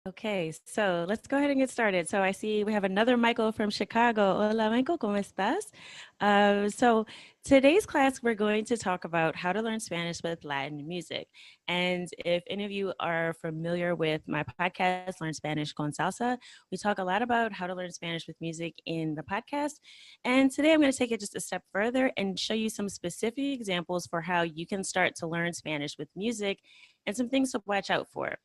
Okay, so let's go ahead and get started. So I see we have another Michael from Chicago. Hola, Michael, ¿cómo estás? So today's class, we're going to talk about how to learn Spanish with Latin music. And if any of you are familiar with my podcast, Learn Spanish con Salsa, we talk a lot about how to learn Spanish with music in the podcast. And today I'm going to take it just a step further and show you some specific examples for how you can start to learn Spanish with music and some things to watch out for.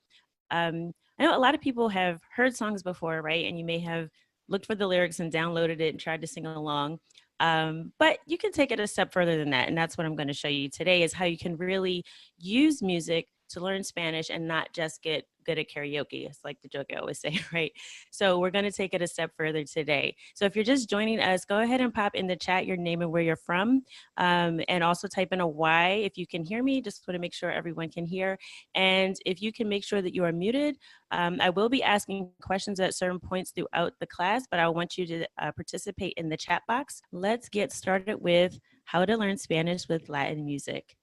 I know a lot of people have heard songs before, right? And you may have looked for the lyrics and downloaded it and tried to sing along. But you can take it a step further than that. And that's what I'm going to show you today is how you can really use music to learn Spanish and not just get good at karaoke. It's like the joke I always say, right? So we're going to take it a step further today. So if you're just joining us, go ahead and pop in the chat your name and where you're from. And also type in a Y if you can hear me. Just want to make sure everyone can hear. And if you can make sure that you are muted, I will be asking questions at certain points throughout the class, but I want you to participate in the chat box. Let's get started with how to learn Spanish with Latin music.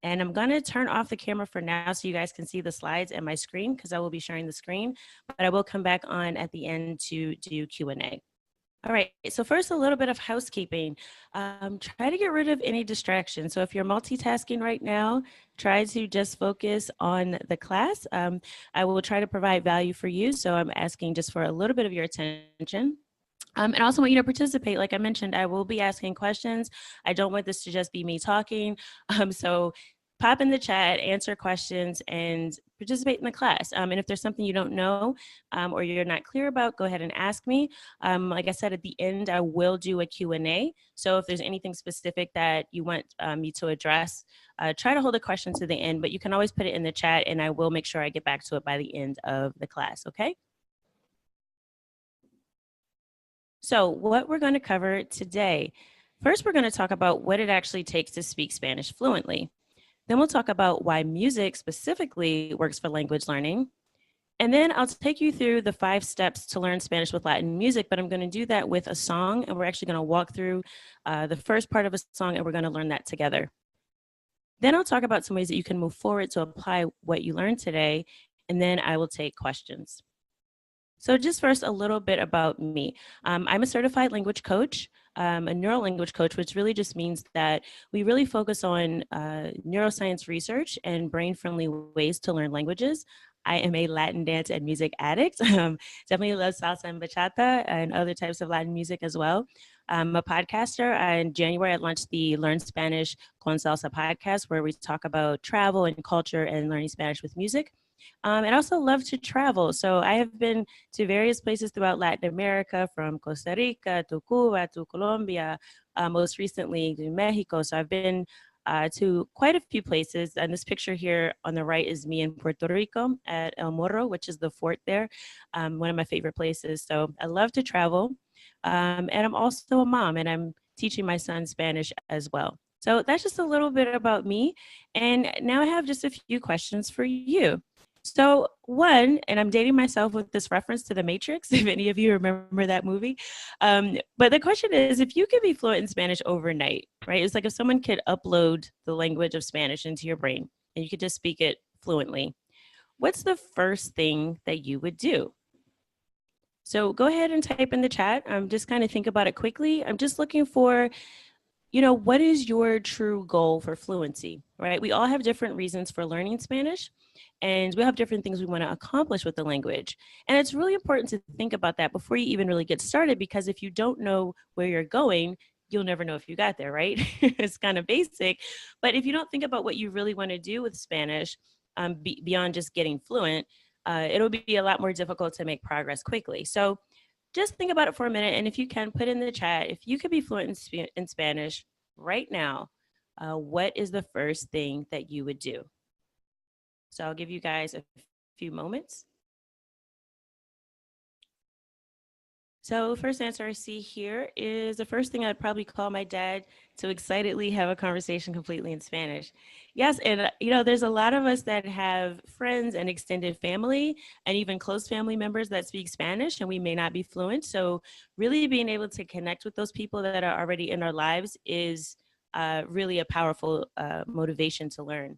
And I'm going to turn off the camera for now so you guys can see the slides and my screen because I will be sharing the screen, but I will come back on at the end to do Q&A. All right, so first a little bit of housekeeping. Try to get rid of any distractions. So if you're multitasking right now, try to just focus on the class. I will try to provide value for you, so I'm asking just for a little bit of your attention. And I also want you to participate. Like I mentioned, I will be asking questions. I don't want this to just be me talking. So pop in the chat, answer questions, and participate in the class. And if there's something you don't know or you're not clear about, go ahead and ask me. Like I said, at the end, I will do a Q&A. So if there's anything specific that you want me to address, try to hold a question to the end, but you can always put it in the chat and I will make sure I get back to it by the end of the class, okay? So what we're going to cover today, first we're going to talk about what it actually takes to speak Spanish fluently. Then we'll talk about why music specifically works for language learning. And then I'll take you through the 5 steps to learn Spanish with Latin music, but I'm going to do that with a song, and we're actually going to walk through the first part of a song, and we're going to learn that together. Then I'll talk about some ways that you can move forward to apply what you learned today, and then I will take questions. So just first, a little bit about me. I'm a certified language coach, a neuro language coach, which really just means that we really focus on neuroscience research and brain-friendly ways to learn languages. I am a Latin dance and music addict. Definitely love salsa and bachata and other types of Latin music as well. I'm a podcaster. In January, I launched the Learn Spanish con Salsa podcast, where we talk about travel and culture and learning Spanish with music. And I also love to travel. So I have been to various places throughout Latin America, from Costa Rica to Cuba to Colombia, most recently to Mexico. So I've been to quite a few places. And this picture here on the right is me in Puerto Rico at El Morro, which is the fort there, one of my favorite places. So I love to travel. And I'm also a mom, and I'm teaching my son Spanish as well. So that's just a little bit about me. And now I have just a few questions for you. So one, and I'm dating myself with this reference to The Matrix, if any of you remember that movie. But the question is, if you could be fluent in Spanish overnight, right? It's like if someone could upload the language of Spanish into your brain and you could just speak it fluently, what's the first thing that you would do? So go ahead and type in the chat. Just kind of think about it quickly. I'm just looking for, what is your true goal for fluency, right? We all have different reasons for learning Spanish, and we have different things we want to accomplish with the language. And it's really important to think about that before you even really get started, because if you don't know where you're going, you'll never know if you got there, right? It's kind of basic. But if you don't think about what you really want to do with Spanish, beyond just getting fluent, it'll be a lot more difficult to make progress quickly. So just think about it for a minute. And if you can, put in the chat, if you could be fluent in Spanish right now, what is the first thing that you would do? So I'll give you guys a few moments. So first answer I see here is the first thing I'd probably call my dad to excitedly have a conversation completely in Spanish. Yes, and there's a lot of us that have friends and extended family and even close family members that speak Spanish, and we may not be fluent. So really being able to connect with those people that are already in our lives is really a powerful motivation to learn.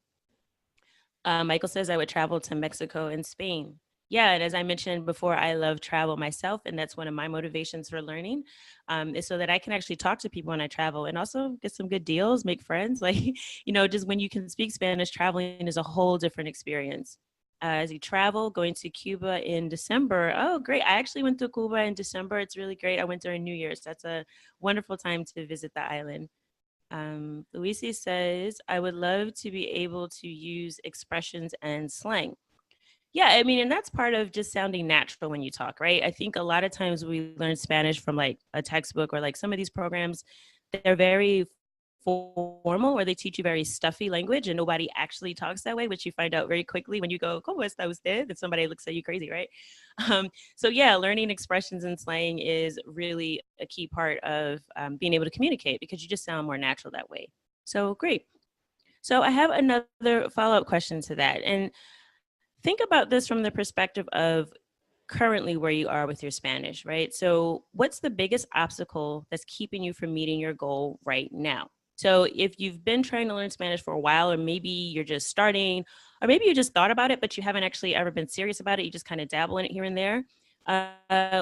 Michael says I would travel to Mexico and Spain. Yeah, and as I mentioned before, I love travel myself, and that's one of my motivations for learning, is so that I can actually talk to people when I travel and also get some good deals, make friends. Like, just when you can speak Spanish, traveling is a whole different experience. As you travel, going to Cuba in December. Oh, great. I actually went to Cuba in December. It's really great. I went during New Year's. That's a wonderful time to visit the island. Luisi says, I would love to be able to use expressions and slang. Yeah, I mean, and that's part of just sounding natural when you talk, right? I think a lot of times we learn Spanish from like a textbook or like some of these programs, they're very formal or they teach you very stuffy language and nobody actually talks that way, which you find out very quickly when you go, ¿Cómo está usted? And somebody looks at you crazy, right? So yeah, learning expressions and slang is really a key part of being able to communicate because you just sound more natural that way. So great. So I have another follow-up question to that. And think about this from the perspective of currently where you are with your Spanish, right? So, what's the biggest obstacle that's keeping you from meeting your goal right now? So, if you've been trying to learn Spanish for a while, or maybe you're just starting, or maybe you just thought about it, but you haven't actually ever been serious about it, you just kind of dabble in it here and there.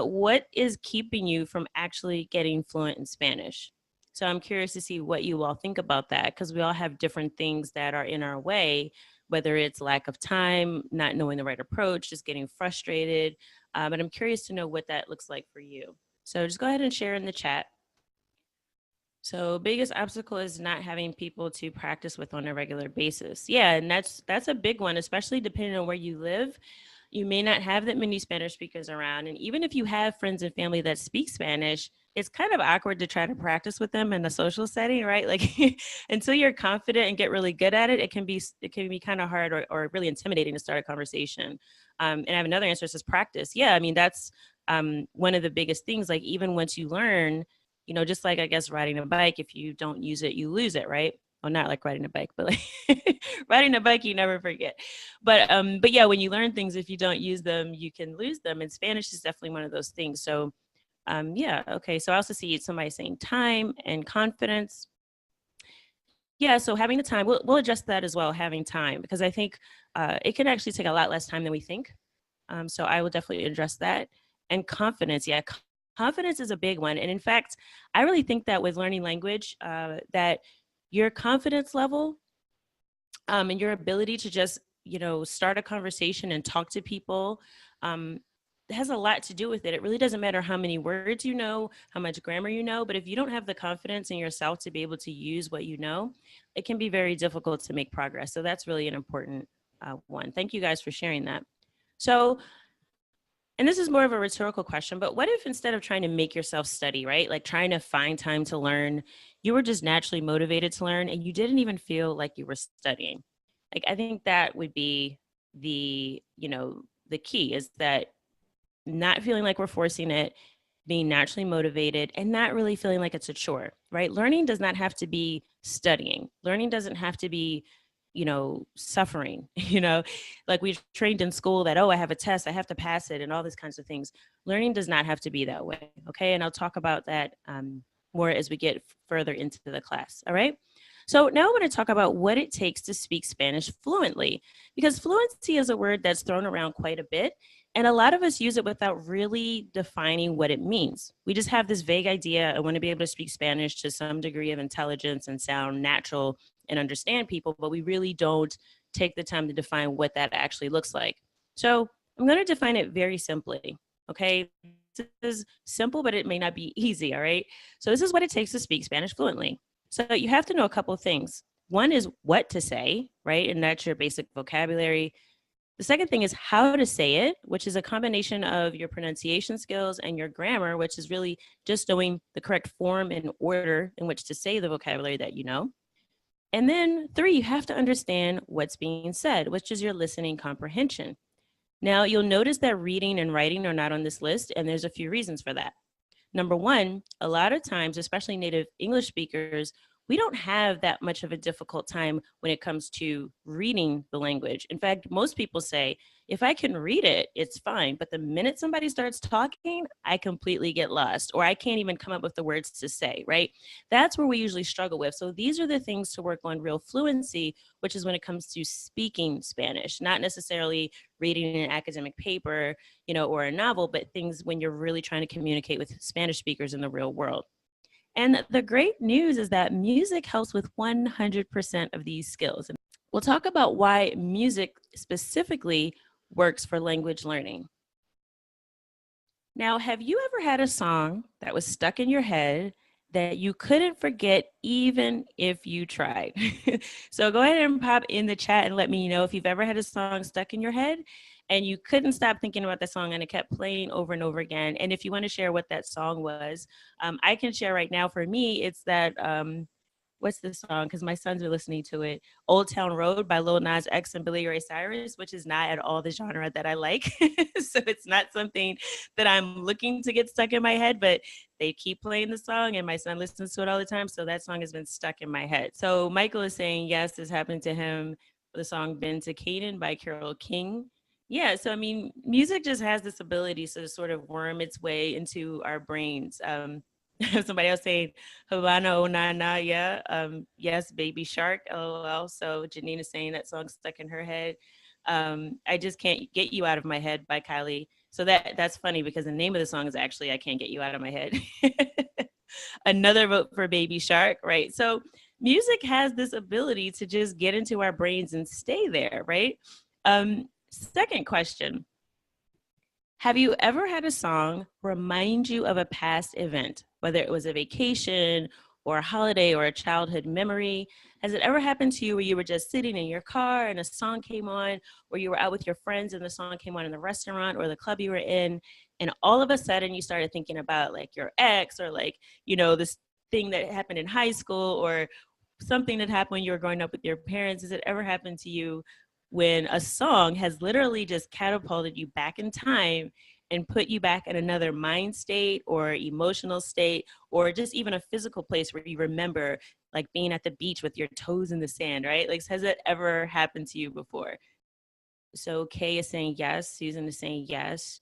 What is keeping you from actually getting fluent in Spanish? So, I'm curious to see what you all think about that because we all have different things that are in our way, whether it's lack of time, not knowing the right approach, just getting frustrated. But I'm curious to know what that looks like for you. So just go ahead and share in the chat. So biggest obstacle is not having people to practice with on a regular basis. Yeah, and that's a big one, especially depending on where you live. You may not have that many Spanish speakers around, and even if you have friends and family that speak Spanish, it's kind of awkward to try to practice with them in a social setting, right? Like until you're confident and get really good at it, it can be kind of hard or really intimidating to start a conversation. And I have another answer. It says practice. Yeah, I mean that's one of the biggest things. Like even once you learn, just like I guess riding a bike, if you don't use it, you lose it, right? Well, not like riding a bike, but like riding a bike, you never forget. But yeah, when you learn things, if you don't use them, you can lose them. And Spanish is definitely one of those things. So yeah, okay. So I also see somebody saying time and confidence. Yeah, so having the time, we'll adjust that as well, having time, because I think it can actually take a lot less time than we think. So I will definitely address that. And confidence, yeah, confidence is a big one. And in fact, I really think that with learning language, that your confidence level and your ability to just, start a conversation and talk to people um, has a lot to do with it. It really doesn't matter how many words you know, how much grammar you know, but if you don't have the confidence in yourself to be able to use what you know, it can be very difficult to make progress. So that's really an important one. Thank you guys for sharing that. So, and this is more of a rhetorical question, but what if instead of trying to make yourself study, right? Like trying to find time to learn, you were just naturally motivated to learn and you didn't even feel like you were studying? Like I think that would be the key is that not feeling like we're forcing it, being naturally motivated, and not really feeling like it's a chore, right? Learning does not have to be studying. Learning doesn't have to be, suffering, like we trained in school that, oh, I have a test, I have to pass it, and all these kinds of things. Learning does not have to be that way, okay? And I'll talk about that more as we get further into the class, all right? So now I want to talk about what it takes to speak Spanish fluently, because fluency is a word that's thrown around quite a bit. And a lot of us use it without really defining what it means. We just have this vague idea. I want to be able to speak Spanish to some degree of intelligence and sound natural and understand people, but we really don't take the time to define what that actually looks like. So I'm going to define it very simply. Okay. This is simple, but it may not be easy. All right. So this is what it takes to speak Spanish fluently. So you have to know a couple of things. One is what to say, right? And that's your basic vocabulary. The second thing is how to say it, which is a combination of your pronunciation skills and your grammar, which is really just knowing the correct form and order in which to say the vocabulary that you know. And then three, you have to understand what's being said, which is your listening comprehension. Now, you'll notice that reading and writing are not on this list, and there's a few reasons for that. Number one, a lot of times, especially native English speakers, we don't have that much of a difficult time when it comes to reading the language. In fact, most people say If I can read it, it's fine. But the minute somebody starts talking, I completely get lost, or I can't even come up with the words to say, right? That's where we usually struggle with. So these are the things to work on real fluency, which is when it comes to speaking Spanish, not necessarily reading an academic paper, or a novel, but things when you're really trying to communicate with Spanish speakers in the real world. And the great news is that music helps with 100% of these skills. We'll talk about why music specifically works for language learning. Now, have you ever had a song that was stuck in your head that you couldn't forget even if you tried? So go ahead and pop in the chat and let me know if you've ever had a song stuck in your head and you couldn't stop thinking about the song and it kept playing over and over again. And if you want to share what that song was, I can share right now. For me, it's that what's the song? Because my sons are listening to it. Old Town Road by Lil Nas X and Billy Ray Cyrus, which is not at all the genre that I like. So it's not something that I'm looking to get stuck in my head, but they keep playing the song and my son listens to it all the time. So that song has been stuck in my head. So Michael is saying, yes, this happened to him. The song Been to Canaan by Carole King. Yeah, so I mean, music just has this ability to sort of worm its way into our brains. Somebody else saying Havana oh na na, yeah. Yes, Baby Shark, LOL. So Janine is saying that song stuck in her head. I Just Can't Get You Out of My Head by Kylie. So that's funny because the name of the song is actually I Can't Get You Out of My Head. Another vote for Baby Shark, right? So music has this ability to just get into our brains and stay there, right? Second question. Have you ever had a song remind you of a past event, whether it was a vacation or a holiday or a childhood memory? Has it ever happened to you where you were just sitting in your car and a song came on, or you were out with your friends and the song came on in the restaurant or the club you were in, and all of a sudden you started thinking about like your ex or like, this thing that happened in high school or something that happened when you were growing up with your parents? Has it ever happened to you when a song has literally just catapulted you back in time and put you back in another mind state or emotional state, or just even a physical place where you remember like being at the beach with your toes in the sand, right? Like, has that ever happened to you before? So Kay is saying yes, Susan is saying yes,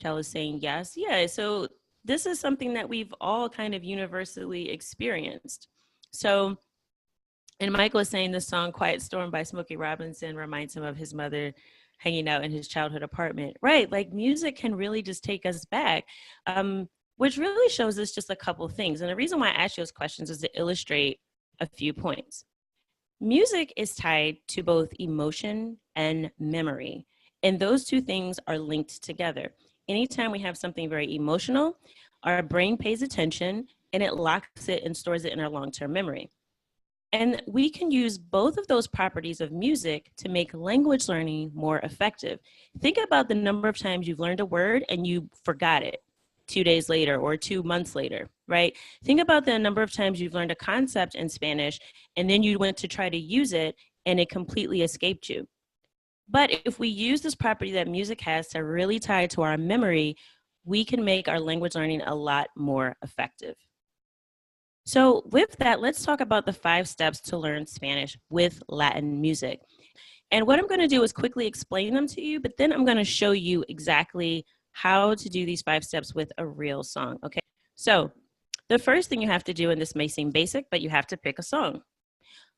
Chell is saying yes. Yeah, so this is something that we've all kind of universally experienced. So, and Michael is saying the song Quiet Storm by Smokey Robinson reminds him of his mother hanging out in his childhood apartment. Right, like music can really just take us back, which really shows us just a couple things. And the reason why I ask you those questions is to illustrate a few points. Music is tied to both emotion and memory, and those two things are linked together. Anytime we have something very emotional, our brain pays attention and it locks it and stores it in our long-term memory. And we can use both of those properties of music to make language learning more effective. Think about the number of times you've learned a word and you forgot it 2 days later or 2 months later, right? Think about the number of times you've learned a concept in Spanish and then you went to try to use it and it completely escaped you. But if we use this property that music has to really tie it to our memory, we can make our language learning a lot more effective. So with that, let's talk about the 5 steps to learn Spanish with Latin music. And what I'm going to do is quickly explain them to you, but then I'm going to show you exactly how to do these 5 steps with a real song, okay? So the first thing you have to do, and this may seem basic, but you have to pick a song.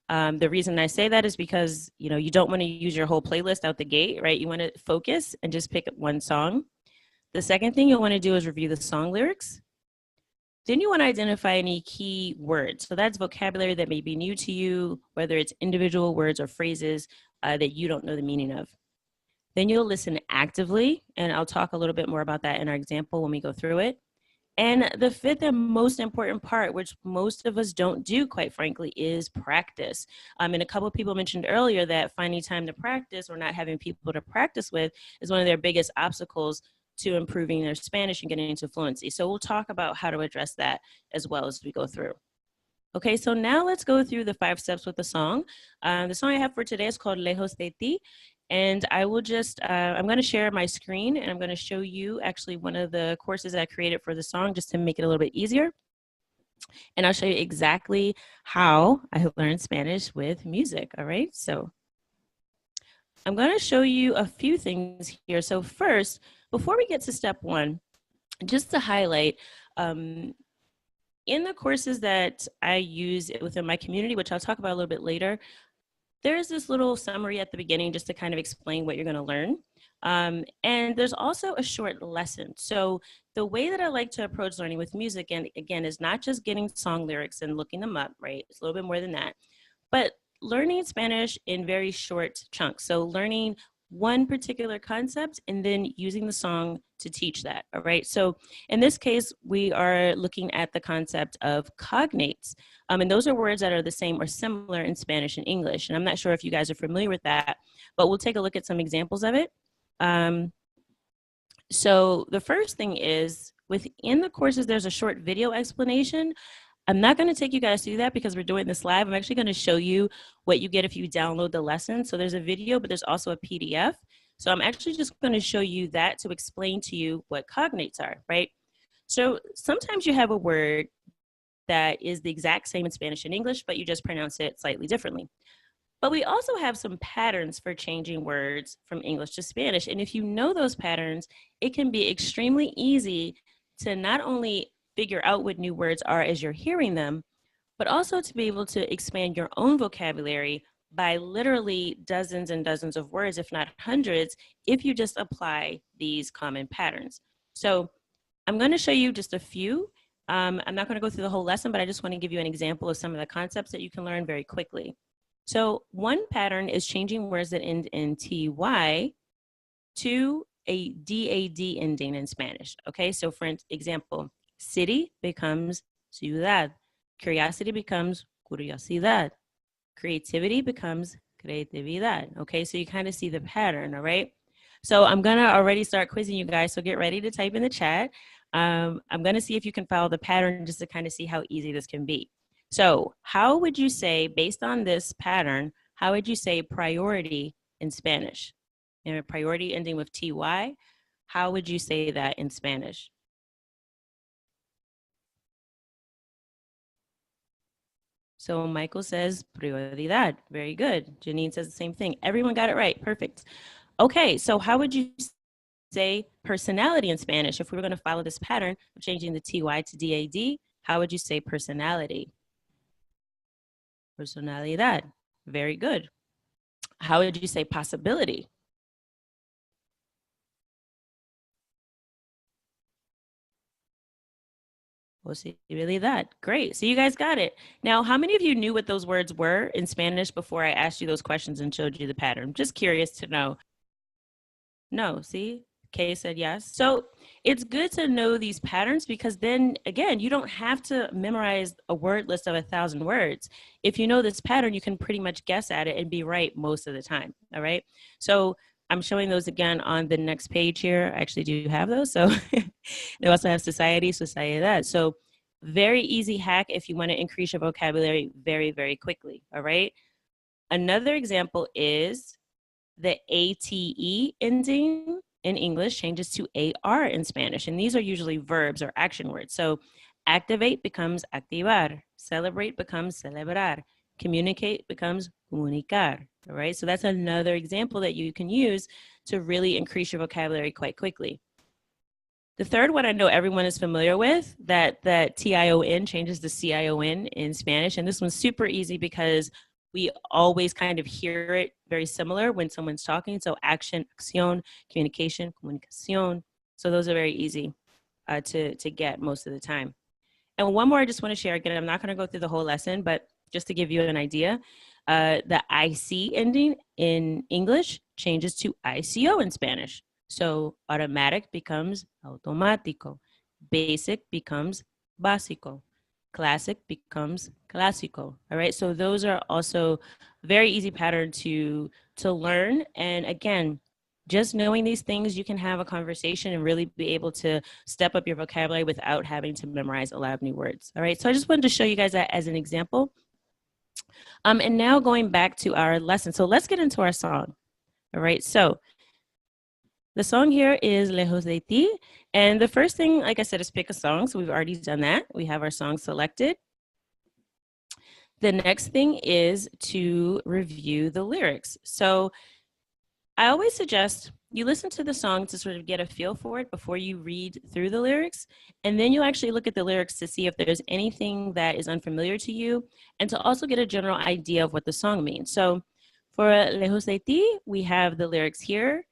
The reason I say that is because, you don't want to use your whole playlist out the gate, right? You want to focus and just pick one song. The second thing you'll want to do is review the song lyrics. Then you want to identify any key words. So that's vocabulary that may be new to you, whether it's individual words or phrases that you don't know the meaning of. Then you'll listen actively, and I'll talk a little bit more about that in our example when we go through it. And the fifth and most important part, which most of us don't do, quite frankly, is practice. And a couple of people mentioned earlier that finding time to practice or not having people to practice with is one of their biggest obstacles to improving their Spanish and getting into fluency. So we'll talk about how to address that as well as we go through. Okay, so now let's go through the 5 steps with the song. The song I have for today is called Lejos de Ti. And I will just, I'm going to share my screen and I'm going to show you actually one of the courses I created for the song just to make it a little bit easier. And I'll show you exactly how I learned Spanish with music. All right, so I'm going to show you a few things here. So first, before we get to step one, just to highlight, in the courses that I use within my community, which I'll talk about a little bit later, there's this little summary at the beginning just to kind of explain what you're going to learn. And there's also a short lesson. So the way that I like to approach learning with music, and again, is not just getting song lyrics and looking them up, right? It's a little bit more than that, but learning Spanish in very short chunks. So learning one particular concept and then using the song to teach that. All right. So in this case, we are looking at the concept of cognates. And those are words that are the same or similar in Spanish and English. And I'm not sure if you guys are familiar with that, but we'll take a look at some examples of it. So the first thing is within the courses, there's a short video explanation. I'm not going to take you guys through that because we're doing this live. I'm actually going to show you what you get if you download the lesson. So there's a video, but there's also a PDF. So I'm actually just going to show you that to explain to you what cognates are, right? So sometimes you have a word that is the exact same in Spanish and English, but you just pronounce it slightly differently. But we also have some patterns for changing words from English to Spanish. And if you know those patterns, it can be extremely easy to not only figure out what new words are as you're hearing them, but also to be able to expand your own vocabulary by literally dozens and dozens of words, if not hundreds, if you just apply these common patterns. So I'm going to show you just a few. I'm not going to go through the whole lesson, but I just want to give you an example of some of the concepts that you can learn very quickly. So one pattern is changing words that end in ty to a dad ending in Spanish. Okay, so for example, city becomes ciudad, curiosity becomes curiosidad, creativity becomes creatividad. Okay, so you kind of see the pattern, all right? So I'm gonna already start quizzing you guys, so get ready to type in the chat. I'm gonna see if you can follow the pattern just to kind of see how easy this can be. So how would you say, based on this pattern, how would you say priority in Spanish? And a priority ending with ty, how would you say that in Spanish? So Michael says prioridad. Very good. Janine says the same thing. Everyone got it right. Perfect. Okay, so how would you say personality in Spanish? If we were going to follow this pattern of changing the ty to dad, how would you say personality? Personalidad. Very good. How would you say possibility? Posibilidad. Great. So you guys got it. Now, how many of you knew what those words were in Spanish before I asked you those questions and showed you the pattern? Just curious to know. No, see? Kay said yes. So it's good to know these patterns because then, again, you don't have to memorize a word list of 1,000 words. If you know this pattern, you can pretty much guess at it and be right most of the time. All right. So I'm showing those again on the next page here. I actually do have those. So they also have society, sociedad. So very easy hack if you want to increase your vocabulary very, very quickly. All right. Another example is the ATE ending in English changes to AR in Spanish. And these are usually verbs or action words. So activate becomes activar, celebrate becomes celebrar, communicate becomes comunicar. All right. So that's another example that you can use to really increase your vocabulary quite quickly. The third one I know everyone is familiar with, that TION changes to CION in Spanish. And this one's super easy because we always kind of hear it very similar when someone's talking. So action, acción, communication, comunicación. So those are very easy to get most of the time. And one more I just want to share. Again, I'm not going to go through the whole lesson, but just to give you an idea, the IC ending in English changes to ICO in Spanish. So automatic becomes automático. Basic becomes básico. Classic becomes clásico. All right. So those are also very easy pattern to learn. And again, just knowing these things, you can have a conversation and really be able to step up your vocabulary without having to memorize a lot of new words. All right. So I just wanted to show you guys that as an example. And now going back to our lesson. So let's get into our song. All right. So the song here is Lejos de Ti. And the first thing, like I said, is pick a song. So we've already done that. We have our song selected. The next thing is to review the lyrics. So I always suggest you listen to the song to sort of get a feel for it before you read through the lyrics. And then you actually look at the lyrics to see if there's anything that is unfamiliar to you and to also get a general idea of what the song means. So for Lejos de Ti, we have the lyrics here.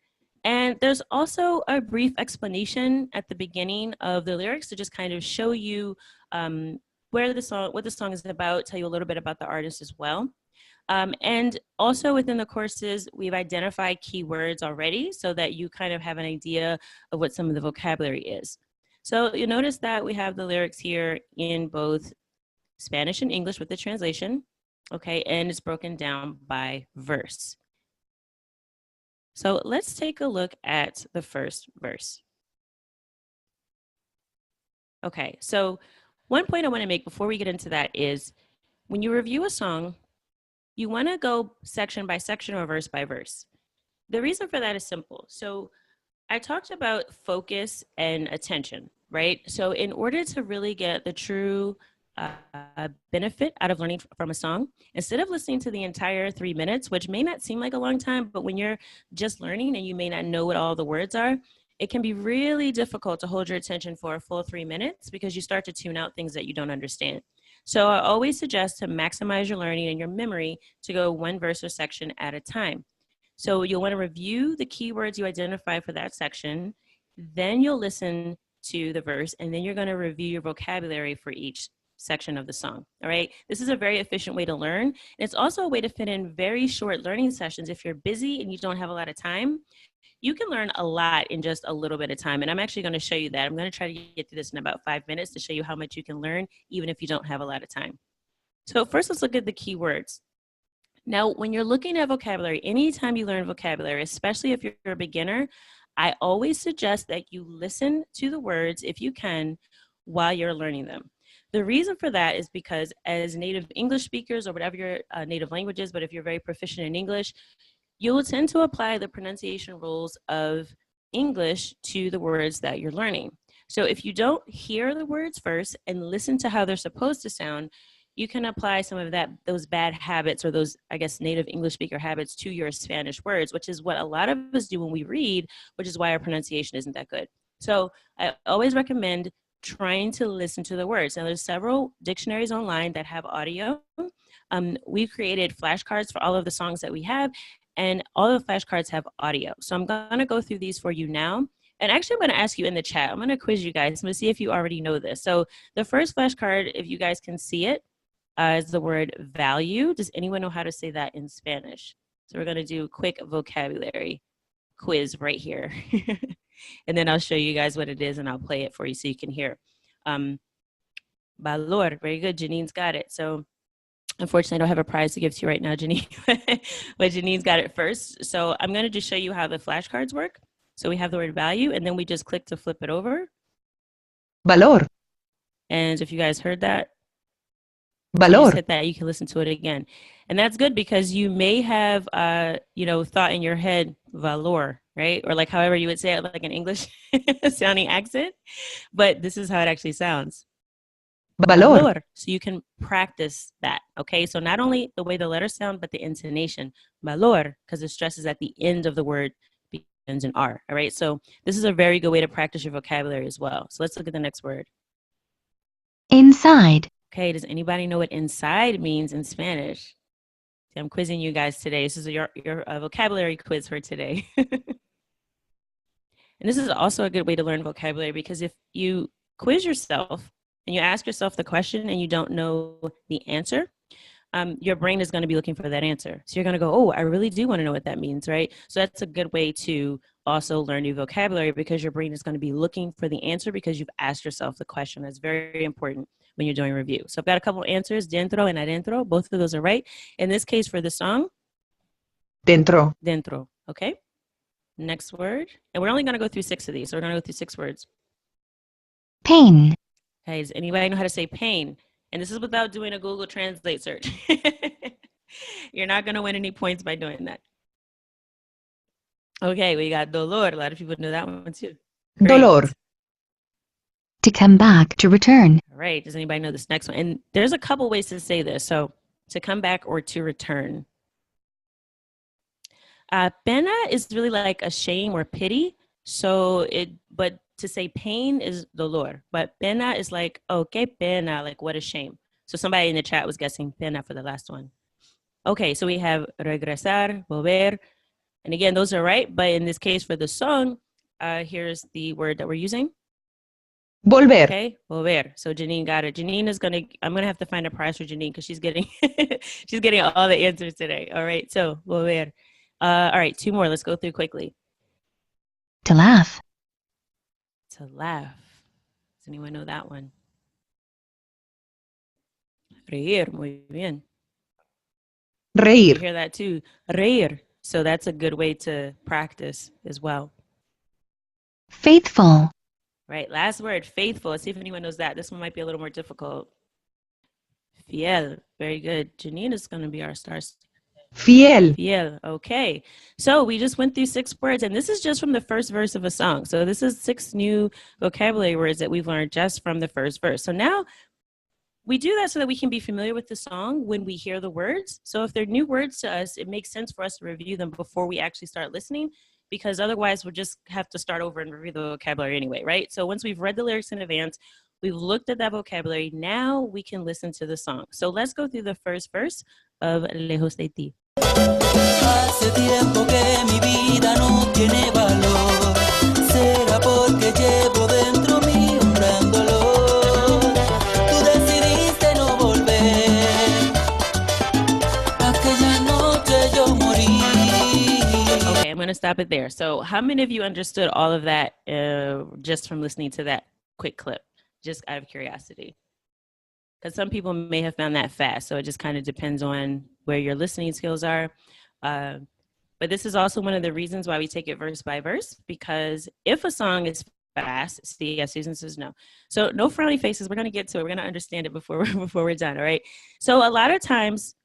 And there's also a brief explanation at the beginning of the lyrics to just kind of show you what the song is about, tell you a little bit about the artist as well. And also within the courses, we've identified keywords already so that you kind of have an idea of what some of the vocabulary is. So you'll notice that we have the lyrics here in both Spanish and English with the translation, okay, and it's broken down by verse. So let's take a look at the first verse. Okay, so one point I want to make before we get into that is when you review a song, you want to go section by section or verse by verse. The reason for that is simple. So I talked about focus and attention, right? So in order to really get the true benefit out of learning from a song, instead of listening to the entire 3 minutes, which may not seem like a long time, but when you're just learning and you may not know what all the words are, it can be really difficult to hold your attention for a full 3 minutes because you start to tune out things that you don't understand. So I always suggest to maximize your learning and your memory to go one verse or section at a time. So you'll want to review the keywords you identify for that section, then you'll listen to the verse, and then you're going to review your vocabulary for each section of the song. All right. This is a very efficient way to learn. And it's also a way to fit in very short learning sessions. If you're busy and you don't have a lot of time, you can learn a lot in just a little bit of time. And I'm actually going to show you that. I'm going to try to get through this in about 5 minutes to show you how much you can learn, even if you don't have a lot of time. So first, let's look at the keywords. Now, when you're looking at vocabulary, anytime you learn vocabulary, especially if you're a beginner, I always suggest that you listen to the words, if you can, while you're learning them. The reason for that is because as native English speakers or whatever your native language is, but if you're very proficient in English, you will tend to apply the pronunciation rules of English to the words that you're learning. So if you don't hear the words first and listen to how they're supposed to sound, you can apply some of those bad habits or those, I guess, native English speaker habits to your Spanish words, which is what a lot of us do when we read, which is why our pronunciation isn't that good. So I always recommend trying to listen to the words. Now, there's several dictionaries online that have audio. We've created flashcards for all of the songs that we have, and all the flashcards have audio. So I'm going to go through these for you now. And actually, I'm going to ask you in the chat. I'm going to quiz you guys. I'm going to see if you already know this. So the first flashcard, if you guys can see it, is the word value. Does anyone know how to say that in Spanish? So we're going to do a quick vocabulary quiz right here. And then I'll show you guys what it is and I'll play it for you so you can hear. Valor, very good. Janine's got it. So unfortunately, I don't have a prize to give to you right now, Janine, but Janine's got it first. So I'm going to just show you how the flashcards work. So we have the word value, and then we just click to flip it over. Valor. And if you guys heard that, Valor. just hit that, you can listen to it again. And that's good because you may have, thought in your head, valor, right? Or like however you would say it, like an English sounding accent, but this is how it actually sounds. Valor. Valor. So you can practice that, okay? So not only the way the letters sound, but the intonation. Valor, because the stress is at the end of the word, begins in R, all right? So this is a very good way to practice your vocabulary as well. So let's look at the next word. Inside. Okay, does anybody know what inside means in Spanish? See, I'm quizzing you guys today. This is your vocabulary quiz for today. And this is also a good way to learn vocabulary because if you quiz yourself and you ask yourself the question and you don't know the answer, your brain is going to be looking for that answer. So you're going to go, oh, I really do want to know what that means, right? So that's a good way to also learn new vocabulary because your brain is going to be looking for the answer because you've asked yourself the question. That's very important when you're doing review. So I've got a couple answers, dentro and adentro. Both of those are right. In this case, for the song, dentro. Dentro, okay? Next word. And we're only going to go through 6 of these. So we're going to go through 6 words. Pain. Okay, does anybody know how to say pain? And this is without doing a Google Translate search. You're not going to win any points by doing that. Okay, we got dolor. A lot of people know that one too. Great. Dolor. To come back, to return. All right, does anybody know this next one? And there's a couple ways to say this. So to come back or to return. Pena is really like a shame or pity. But to say pain is dolor. But pena is like, oh, qué pena, like what a shame. So somebody in the chat was guessing pena for the last one. Okay, so we have regresar, volver. And again, those are right. But in this case, for the song, here's the word that we're using. Volver. Okay, volver. So Janine got it. Janine is I'm gonna have to find a prize for Janine because she's getting she's getting all the answers today. All right, so volver. All right, two more. Let's go through quickly. To laugh. To laugh. Does anyone know that one? Reír. Muy bien. Reír. You hear that too. Reír. So that's a good way to practice as well. Faithful. Right. Last word, faithful. Let's see if anyone knows that. This one might be a little more difficult. Fiel. Very good. Janine is going to be our star. Fiel. Fiel. Okay. So we just went through 6 words, and this is just from the first verse of a song. So this is 6 new vocabulary words that we've learned just from the first verse. So now we do that so that we can be familiar with the song when we hear the words. So if they're new words to us, it makes sense for us to review them before we actually start listening, because otherwise we'll just have to start over and review the vocabulary anyway, right? So once we've read the lyrics in advance, we've looked at that vocabulary, now we can listen to the song. So let's go through the first verse of Lejos de Ti. Hace tiempo que mi vida no tiene valor. Será porque llevo dentro mío un gran dolor. Tú decidiste no volver. Aquella noche yo morí. Okay, I'm going to stop it there. So how many of you understood all of that just from listening to that quick clip, just out of curiosity? Because some people may have found that fast, so it just kind of depends on where your listening skills are. But this is also one of the reasons why we take it verse by verse, because if a song is fast, see, yes, Susan says no. So no frowny faces. We're going to get to it. We're going to understand it before we're done, all right? So a lot of times,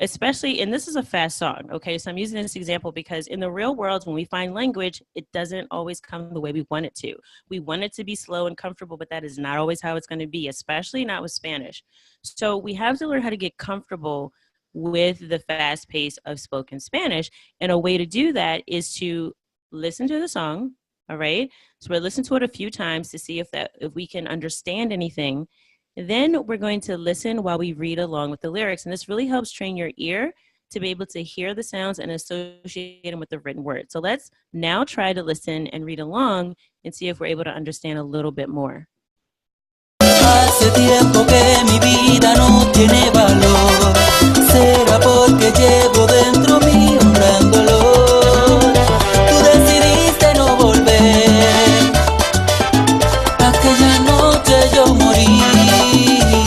especially, and this is a fast song, okay? So I'm using this example because in the real world, when we find language, it doesn't always come the way we want it to. We want it to be slow and comfortable, but that is not always how it's going to be, especially not with Spanish. So we have to learn how to get comfortable with the fast pace of spoken Spanish. And a way to do that is to listen to the song, all right? So we'll listen to it a few times to see if we can understand anything. Then we're going to listen while we read along with the lyrics. And this really helps train your ear to be able to hear the sounds and associate them with the written word. So let's now try to listen and read along and see if we're able to understand a little bit more. Hace tiempo que mi vida no tiene valor. Será porque llevo dentro mío un gran dolor. Tú decidiste no volver. Aquella noche yo morí.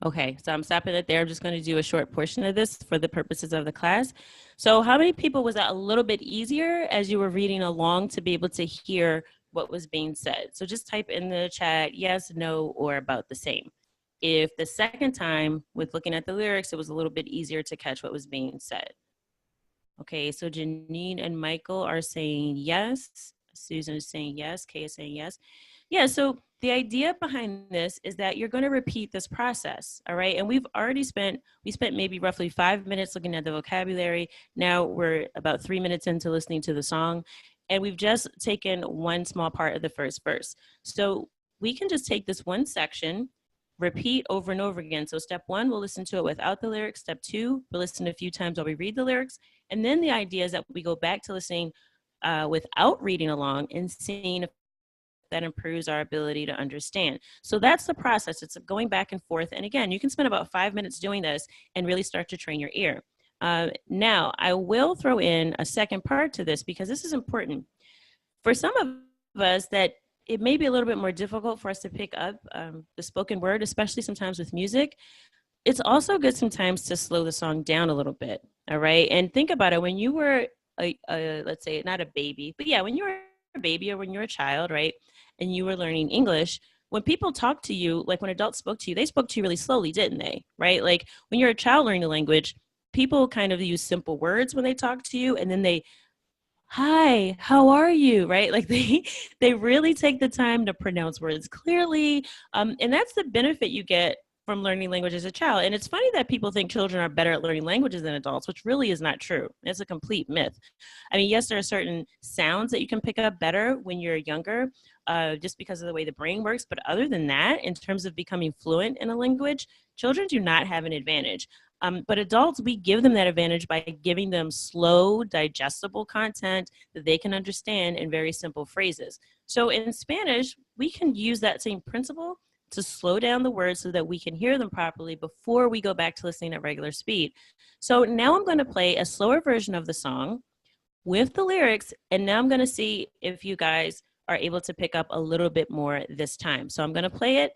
Okay, so I'm stopping it there. I'm just going to do a short portion of this for the purposes of the class. So how many people was that a little bit easier as you were reading along to be able to hear what was being said? So just type in the chat, yes, no, or about the same. If the second time with looking at the lyrics, it was a little bit easier to catch what was being said. Okay, so Janine and Michael are saying yes. Susan is saying yes. Kay is saying yes. Yeah, so the idea behind this is that you're going to repeat this process, all right? And we spent maybe roughly 5 minutes looking at the vocabulary. Now we're about 3 minutes into listening to the song, and we've just taken one small part of the first verse. So we can just take this one section, repeat over and over again. So step 1, we'll listen to it without the lyrics. Step 2, we'll listen a few times while we read the lyrics. And then the idea is that we go back to listening without reading along and seeing if that improves our ability to understand. So that's the process. It's going back and forth. And again, you can spend about 5 minutes doing this and really start to train your ear. Now, I will throw in a second part to this because this is important. For some of us that it may be a little bit more difficult for us to pick up the spoken word, especially sometimes with music. It's also good sometimes to slow the song down a little bit, all right? And think about it, when you were, let's say, not a baby, but yeah, when you were a baby or when you're a child, right, and you were learning English, when people talk to you, like when adults spoke to you, they spoke to you really slowly, didn't they, right? Like when you're a child learning a language, people kind of use simple words when they talk to you, and then they, hi, how are you, right? Like they really take the time to pronounce words clearly. And that's the benefit you get from learning language as a child. And it's funny that people think children are better at learning languages than adults, which really is not true. It's a complete myth. I mean, yes, there are certain sounds that you can pick up better when you're younger, just because of the way the brain works. But other than that, in terms of becoming fluent in a language, children do not have an advantage. But adults, we give them that advantage by giving them slow, digestible content that they can understand in very simple phrases. So in Spanish, we can use that same principle to slow down the words so that we can hear them properly before we go back to listening at regular speed. So now I'm going to play a slower version of the song with the lyrics, and now I'm going to see if you guys are able to pick up a little bit more this time. So I'm going to play it,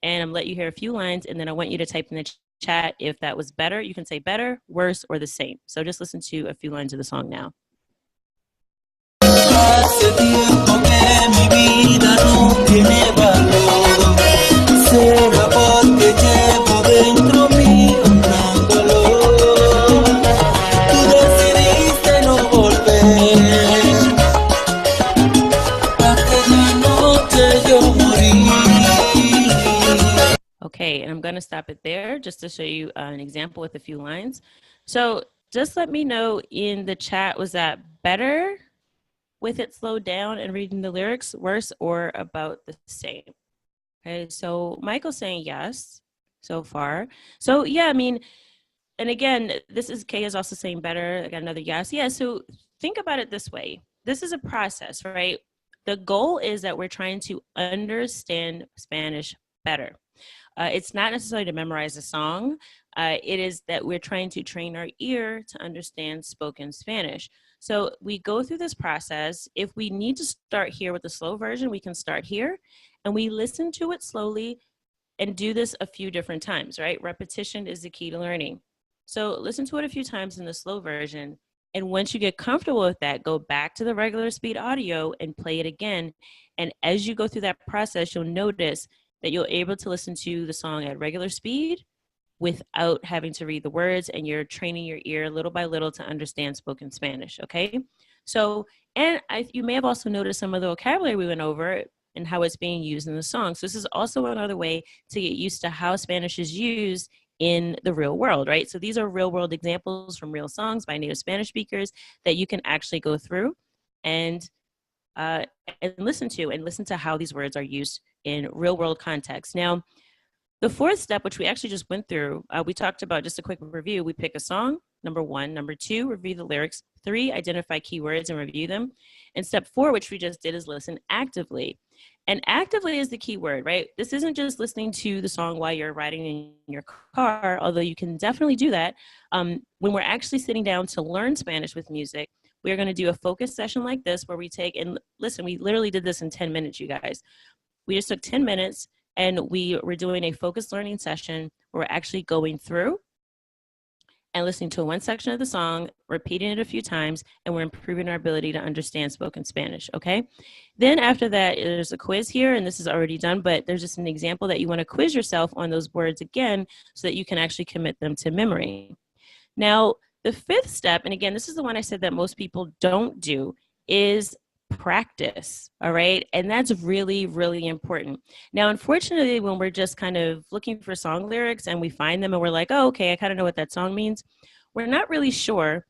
and I'm going to let you hear a few lines, and then I want you to type in the chat if that was better. You can say better, worse, or the same. So just listen to a few lines of the song now. Hace tiempo que mi vida no tiene valor. Será porque llevo dentro mío un gran dolor. Tú decidiste no volver. Aquella noche yo morí. Okay, and I'm going to stop it there just to show you an example with a few lines. So just let me know in the chat, was that better with it slowed down and reading the lyrics, worse, or about the same? Okay, so Michael's saying yes so far. So yeah, I mean, and again, this is Kay is also saying better. I got another yes. Yeah, so think about it this way. This is a process, right? The goal is that we're trying to understand Spanish better. It's not necessarily to memorize a song. It is that we're trying to train our ear to understand spoken Spanish. So we go through this process. If we need to start here with the slow version, we can start here, and we listen to it slowly and do this a few different times, right? Repetition is the key to learning. So listen to it a few times in the slow version. And once you get comfortable with that, go back to the regular speed audio and play it again. And as you go through that process, you'll notice that you're able to listen to the song at regular speed without having to read the words, and you're training your ear little by little to understand spoken Spanish, okay? So, and you may have also noticed some of the vocabulary we went over and how it's being used in the song. So this is also another way to get used to how Spanish is used in the real world, right? So these are real world examples from real songs by native Spanish speakers that you can actually go through and listen to how these words are used in real world context. Now, the fourth step, which we actually just went through, we talked about just a quick review. We pick a song, number 1. Number 2, review the lyrics. 3, identify keywords and review them. And step 4, which we just did, is listen actively. And actively is the key word, right? This isn't just listening to the song while you're riding in your car, although you can definitely do that. When we're actually sitting down to learn Spanish with music, we're going to do a focus session like this where we take, and listen, we literally did this in 10 minutes, you guys. We just took 10 minutes and we were doing a focused learning session where we're actually going through and listening to one section of the song, repeating it a few times, and we're improving our ability to understand spoken Spanish, okay? Then after that, there's a quiz here, and this is already done, but there's just an example that you want to quiz yourself on those words again so that you can actually commit them to memory. Now, the fifth step, and again, this is the one I said that most people don't do, is practice, all right? And that's really, really important. Now, unfortunately, when we're just kind of looking for song lyrics and we find them and we're like, oh, okay, I kind of know what that song means, we're not really sure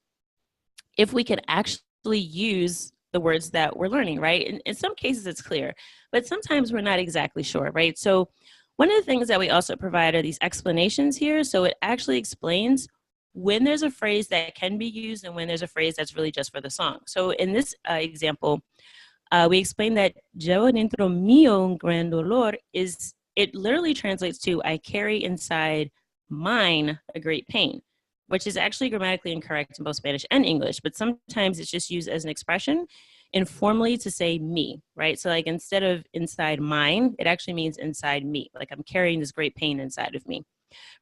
if we can actually use the words that we're learning, right? In some cases, it's clear, but sometimes we're not exactly sure, right? So one of the things that we also provide are these explanations here. So it actually explains when there's a phrase that can be used and when there's a phrase that's really just for the song. So in this example, we explained that llevo dentro mío un gran dolor it literally translates to I carry inside mine a great pain, which is actually grammatically incorrect in both Spanish and English, but sometimes it's just used as an expression informally to say me, right? So like instead of inside mine, it actually means inside me, like I'm carrying this great pain inside of me.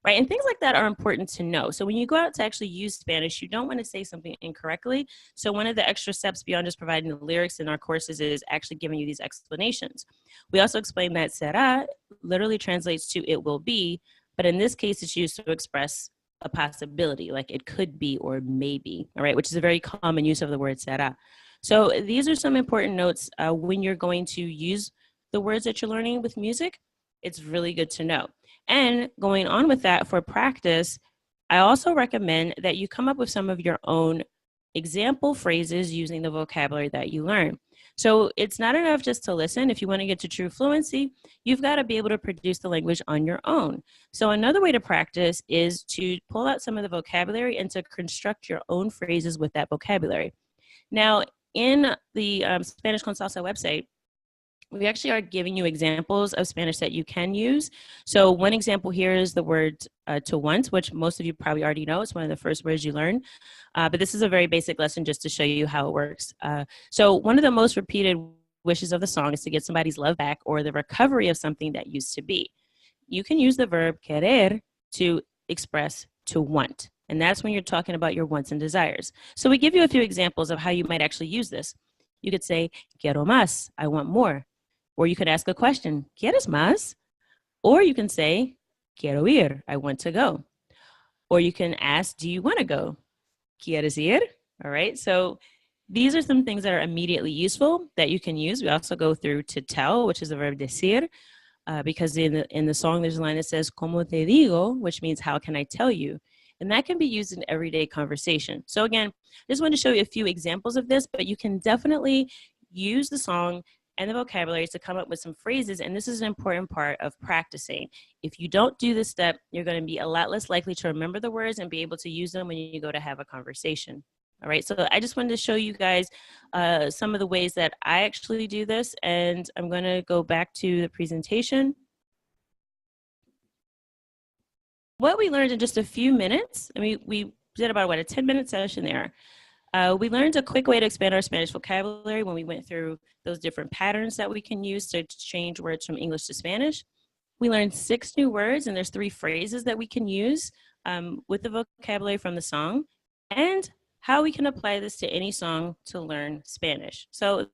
Right, and things like that are important to know. So when you go out to actually use Spanish, you don't want to say something incorrectly. So one of the extra steps beyond just providing the lyrics in our courses is actually giving you these explanations. We also explain that será literally translates to it will be, but in this case, it's used to express a possibility, like it could be or maybe, all right, which is a very common use of the word será. So these are some important notes when you're going to use the words that you're learning with music. It's really good to know. And going on with that for practice, I also recommend that you come up with some of your own example phrases using the vocabulary that you learn. So it's not enough just to listen. If you want to get to true fluency, you've got to be able to produce the language on your own. So another way to practice is to pull out some of the vocabulary and to construct your own phrases with that vocabulary. Now, in the Spanish con Salsa website, we actually are giving you examples of Spanish that you can use. So one example here is the word to want, which most of you probably already know. It's one of the first words you learn. But this is a very basic lesson just to show you how it works. So one of the most repeated wishes of the song is to get somebody's love back or the recovery of something that used to be. You can use the verb querer to express to want. And that's when you're talking about your wants and desires. So we give you a few examples of how you might actually use this. You could say, quiero más, I want more. Or you could ask a question, ¿quieres más? Or you can say, quiero ir, I want to go. Or you can ask, do you want to go? ¿Quieres ir? All right, so these are some things that are immediately useful that you can use. We also go through to tell, which is the verb decir, because in the song there's a line that says, como te digo, which means how can I tell you? And that can be used in everyday conversation. So again, I just wanted to show you a few examples of this, but you can definitely use the song and the vocabulary to come up with some phrases. And this is an important part of practicing. If you don't do this step, you're going to be a lot less likely to remember the words and be able to use them when you go to have a conversation. All right, so I just wanted to show you guys some of the ways that I actually do this, and I'm going to go back to the presentation. What we learned in just a few minutes, I mean, we did about, what, a 10-minute session there. We learned a quick way to expand our Spanish vocabulary when we went through those different patterns that we can use to change words from English to Spanish. We learned 6 new words, and there's 3 phrases that we can use with the vocabulary from the song, and how we can apply this to any song to learn Spanish. So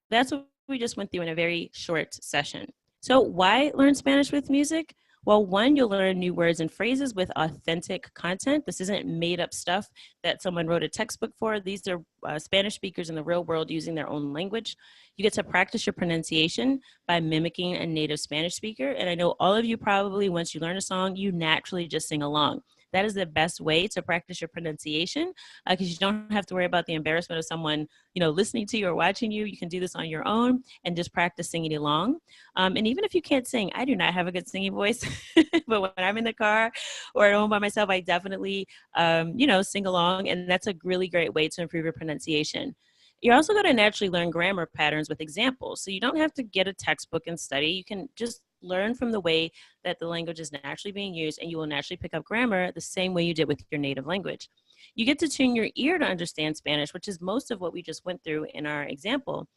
that's what we just went through in a very short session. So why learn Spanish with music? Well, 1, you'll learn new words and phrases with authentic content. This isn't made up stuff that someone wrote a textbook for. These are Spanish speakers in the real world using their own language. You get to practice your pronunciation by mimicking a native Spanish speaker. And I know all of you probably, once you learn a song, you naturally just sing along. That is the best way to practice your pronunciation because you don't have to worry about the embarrassment of someone, listening to you or watching you. You can do this on your own and just practice singing along. And even if you can't sing, I do not have a good singing voice, but when I'm in the car or at home by myself, I definitely, sing along. And that's a really great way to improve your pronunciation. You're also going to naturally learn grammar patterns with examples. So you don't have to get a textbook and study. You can just learn from the way that the language is naturally being used, and you will naturally pick up grammar the same way you did with your native language. You get to tune your ear to understand Spanish, which is most of what we just went through in our example.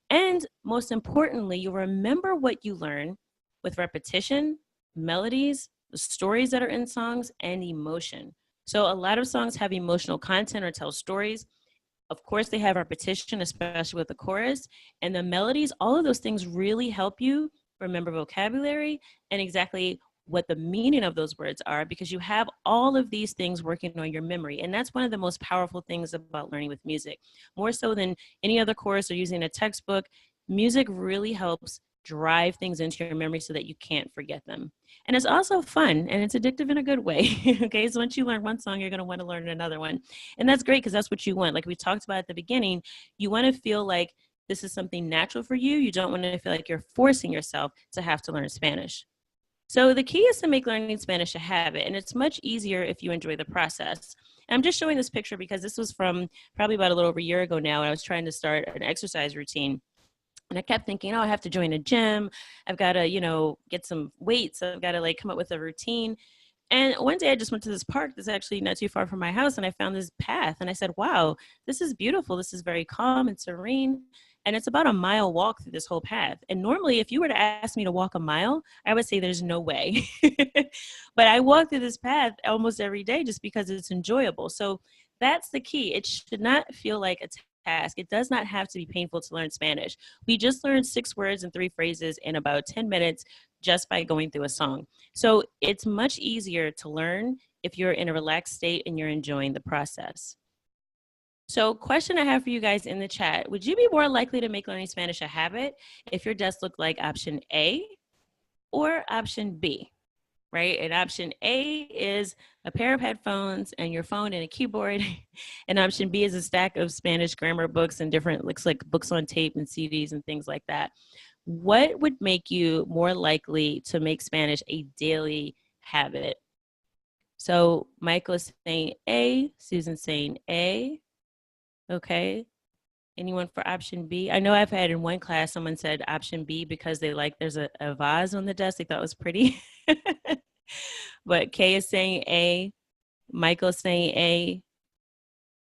And most importantly, you'll remember what you learn with repetition, melodies, the stories that are in songs, and emotion. So a lot of songs have emotional content or tell stories. Of course, they have repetition, especially with the chorus, and the melodies. All of those things really help you remember vocabulary and exactly what the meaning of those words are, because you have all of these things working on your memory. And that's one of the most powerful things about learning with music. More so than any other course or using a textbook, music really helps drive things into your memory so that you can't forget them. And it's also fun, and it's addictive in a good way. Okay, so once you learn one song, you're going to want to learn another one. And that's great because that's what you want. Like we talked about at the beginning, you want to feel like this is something natural for you. You don't want to feel like you're forcing yourself to have to learn Spanish. So the key is to make learning Spanish a habit, and it's much easier if you enjoy the process. And I'm just showing this picture because this was from probably about a little over a year ago now, and I was trying to start an exercise routine. And I kept thinking, I have to join a gym. I've got to, get some weights. I've got to come up with a routine. And one day I just went to this park that's actually not too far from my house, and I found this path, and I said, wow, this is beautiful. This is very calm and serene. And it's about a mile walk through this whole path. And normally, if you were to ask me to walk a mile, I would say there's no way. But I walk through this path almost every day just because it's enjoyable. So that's the key. It should not feel like a task. It does not have to be painful to learn Spanish. We just learned 6 words and 3 phrases in about 10 minutes just by going through a song. So it's much easier to learn if you're in a relaxed state and you're enjoying the process. So question I have for you guys in the chat, would you be more likely to make learning Spanish a habit if your desk looked like option A or option B? right? And option A is a pair of headphones and your phone and a keyboard. And option B is a stack of Spanish grammar books and different, looks like books on tape and CDs and things like that. What would make you more likely to make Spanish a daily habit? So Michael is saying A, Susan's saying A. Okay. Anyone for option B? I know I've had in one class someone said option B because they like there's a vase on the desk. They thought it was pretty. But Kay is saying A. Michael is saying A.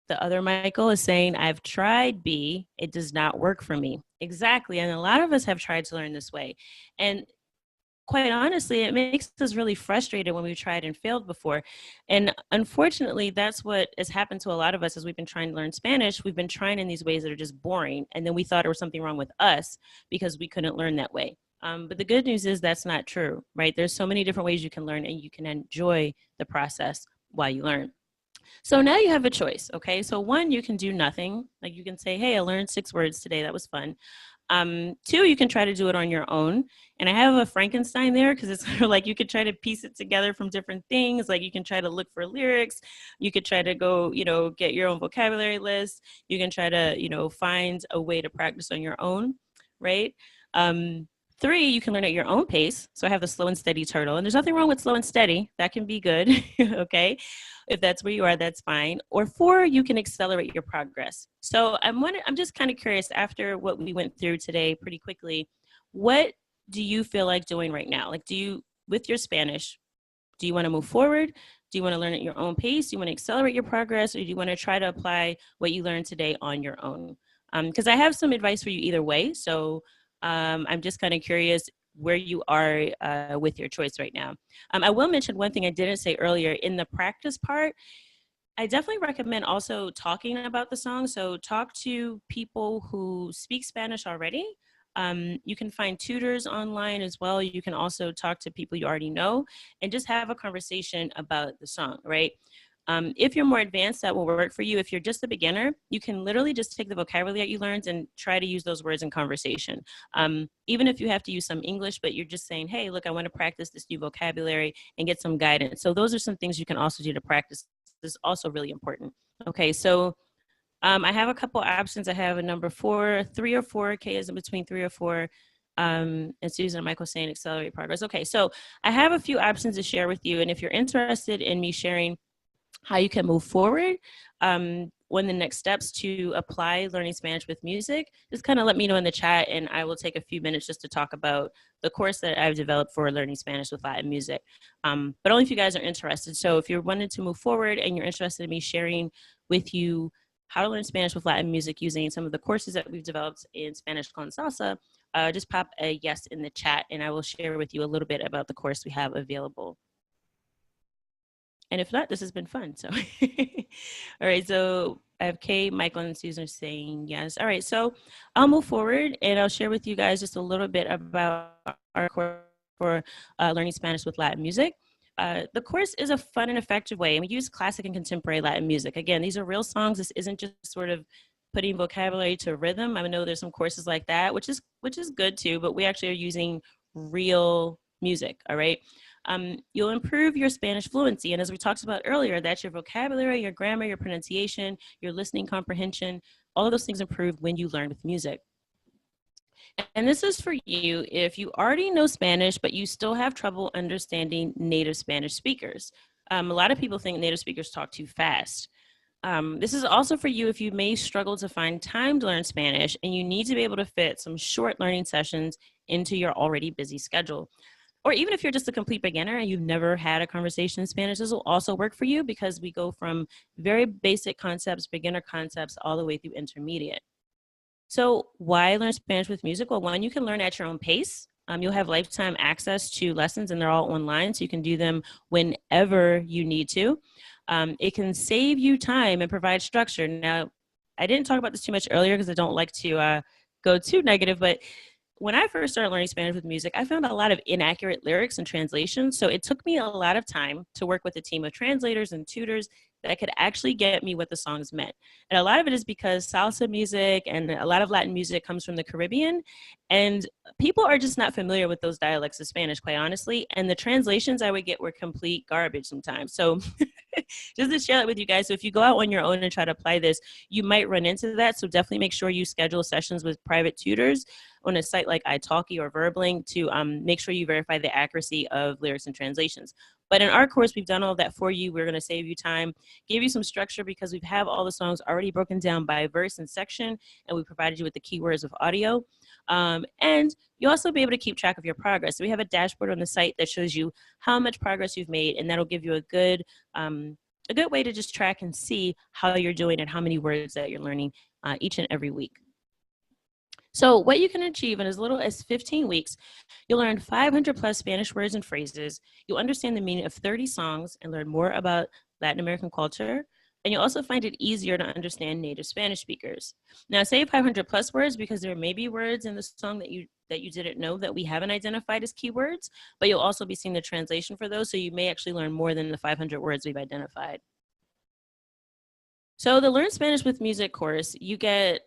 The other Michael is saying, I've tried B. It does not work for me. Exactly. And a lot of us have tried to learn this way. And quite honestly, it makes us really frustrated when we've tried and failed before. And unfortunately, that's what has happened to a lot of us as we've been trying to learn Spanish. We've been trying in these ways that are just boring. And then we thought there was something wrong with us because we couldn't learn that way. But the good news is that's not true, right? There's so many different ways you can learn and you can enjoy the process while you learn. So now you have a choice, okay? So one, you can do nothing. Like you can say, hey, I learned 6 words today. That was fun. 2, you can try to do it on your own. And I have a Frankenstein there because it's like you could try to piece it together from different things. Like you can try to look for lyrics. You could try to go, get your own vocabulary list. You can try to, find a way to practice on your own, right? 3, you can learn at your own pace. So I have the slow and steady turtle. And there's nothing wrong with slow and steady. That can be good, okay? If that's where you are, that's fine. Or 4, you can accelerate your progress. So I'm just kind of curious, after what we went through today pretty quickly, what do you feel like doing right now? Like, with your Spanish, do you want to move forward? Do you want to learn at your own pace? Do you want to accelerate your progress? Or do you want to try to apply what you learned today on your own? Because I have some advice for you either way. So I'm just kind of curious where you are with your choice right now. I will mention one thing I didn't say earlier. In the practice part, I definitely recommend also talking about the song. So talk to people who speak Spanish already. You can find tutors online as well. You can also talk to people you already know and just have a conversation about the song, right? If you're more advanced, that will work for you. If you're just a beginner, you can literally just take the vocabulary that you learned and try to use those words in conversation. Even if you have to use some English, but you're just saying, hey, look, I want to practice this new vocabulary and get some guidance. So those are some things you can also do to practice. This is also really important. Okay, so I have a couple options. I have a number 4, 3 or 4. K is in between 3 or 4. And Susan and Michael saying accelerate progress. Okay, so I have a few options to share with you. And if you're interested in me sharing how you can move forward, when the next steps to apply learning Spanish with music, just kind of let me know in the chat and I will take a few minutes just to talk about the course that I've developed for learning Spanish with Latin music. But only if you guys are interested. So if you're wanting to move forward and you're interested in me sharing with you how to learn Spanish with Latin music using some of the courses that we've developed in Spanish con Salsa, just pop a yes in the chat and I will share with you a little bit about the course we have available. And if not, this has been fun. So, all right. So I have Kay, Michael, and Susan saying yes. All right. So I'll move forward and I'll share with you guys just a little bit about our course for learning Spanish with Latin music. The course is a fun and effective way, and we use classic and contemporary Latin music. Again, these are real songs. This isn't just sort of putting vocabulary to rhythm. I know there's some courses like that, which is good too, but we actually are using real music. All right. You'll improve your Spanish fluency. And as we talked about earlier, that's your vocabulary, your grammar, your pronunciation, your listening comprehension. All of those things improve when you learn with music. And this is for you if you already know Spanish, but you still have trouble understanding native Spanish speakers. A lot of people think native speakers talk too fast. This is also for you if you may struggle to find time to learn Spanish and you need to be able to fit some short learning sessions into your already busy schedule. Or even if you're just a complete beginner and you've never had a conversation in Spanish, this will also work for you because we go from very basic concepts, beginner concepts, all the way through intermediate. So why learn Spanish with music? Well, one, you can learn at your own pace. You'll have lifetime access to lessons and they're all online, so you can do them whenever you need to. It can save you time and provide structure. Now, I didn't talk about this too much earlier because I don't like to go too negative, but when I first started learning Spanish with music, I found a lot of inaccurate lyrics and translations. So it took me a lot of time to work with a team of translators and tutors that could actually get me what the songs meant. And a lot of it is because salsa music and a lot of Latin music comes from the Caribbean. And people are just not familiar with those dialects of Spanish, quite honestly. And the translations I would get were complete garbage sometimes. So just to share that with you guys. So if you go out on your own and try to apply this, you might run into that. So definitely make sure you schedule sessions with private tutors on a site like italki or Verbling to make sure you verify the accuracy of lyrics and translations. But in our course, we've done all of that for you. We're going to save you time, give you some structure because we have all the songs already broken down by verse and section, and we provided you with the keywords of audio. And you'll also be able to keep track of your progress. So we have a dashboard on the site that shows you how much progress you've made, and that'll give you a good way to just track and see how you're doing and how many words that you're learning each and every week. So what you can achieve in as little as 15 weeks, you'll learn 500 plus Spanish words and phrases. You'll understand the meaning of 30 songs and learn more about Latin American culture. And you'll also find it easier to understand native Spanish speakers. Now, I say 500 plus words because there may be words in the song that you didn't know that we haven't identified as keywords, but you'll also be seeing the translation for those, so you may actually learn more than the 500 words we've identified. So the Learn Spanish with Music course, you get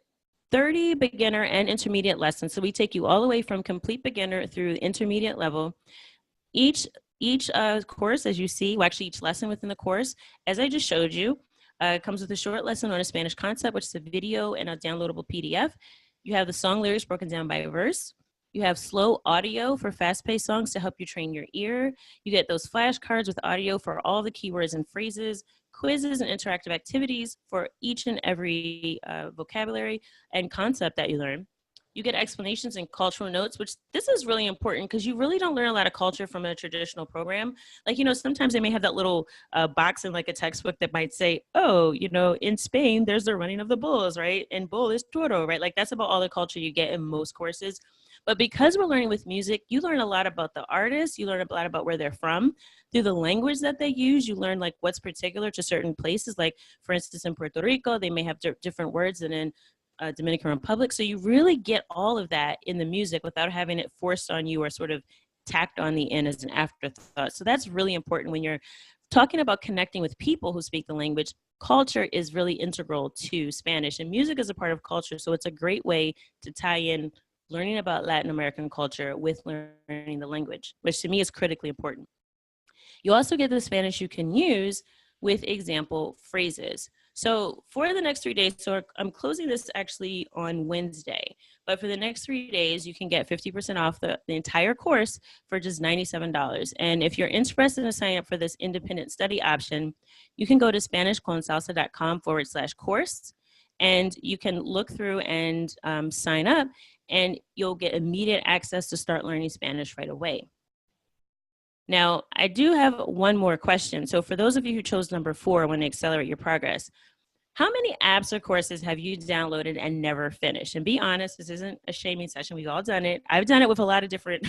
30 beginner and intermediate lessons. So we take you all the way from complete beginner through intermediate level. Each course, as you see, well, actually each lesson within the course, as I just showed you, comes with a short lesson on a Spanish concept, which is a video and a downloadable PDF. You have the song lyrics broken down by verse. You have slow audio for fast-paced songs to help you train your ear. You get those flashcards with audio for all the keywords and phrases, quizzes and interactive activities for each and every vocabulary and concept that you learn. You get explanations and cultural notes, which this is really important because you really don't learn a lot of culture from a traditional program. Like, sometimes they may have that little box in like a textbook that might say, oh, in Spain, there's the running of the bulls, right? And bull is toro, right? Like that's about all the culture you get in most courses. But because we're learning with music, you learn a lot about the artists, you learn a lot about where they're from. Through the language that they use, you learn like what's particular to certain places. Like for instance, in Puerto Rico, they may have different words than in Dominican Republic. So you really get all of that in the music without having it forced on you or sort of tacked on the end as an afterthought. So that's really important when you're talking about connecting with people who speak the language. Culture is really integral to Spanish, and music is a part of culture. So it's a great way to tie in learning about Latin American culture with learning the language, which to me is critically important. You also get the Spanish you can use with example phrases. So for the next 3 days, so I'm closing this actually on Wednesday, but for the next 3 days, you can get 50% off the entire course for just $97. And if you're interested in signing up for this independent study option, you can go to SpanishConSalsa.com/course, and you can look through and sign up, and you'll get immediate access to start learning Spanish right away. Now, I do have one more question. So for those of you who chose number 4, want to accelerate your progress, how many apps or courses have you downloaded and never finished? And be honest, this isn't a shaming session. We've all done it. I've done it with a lot of different,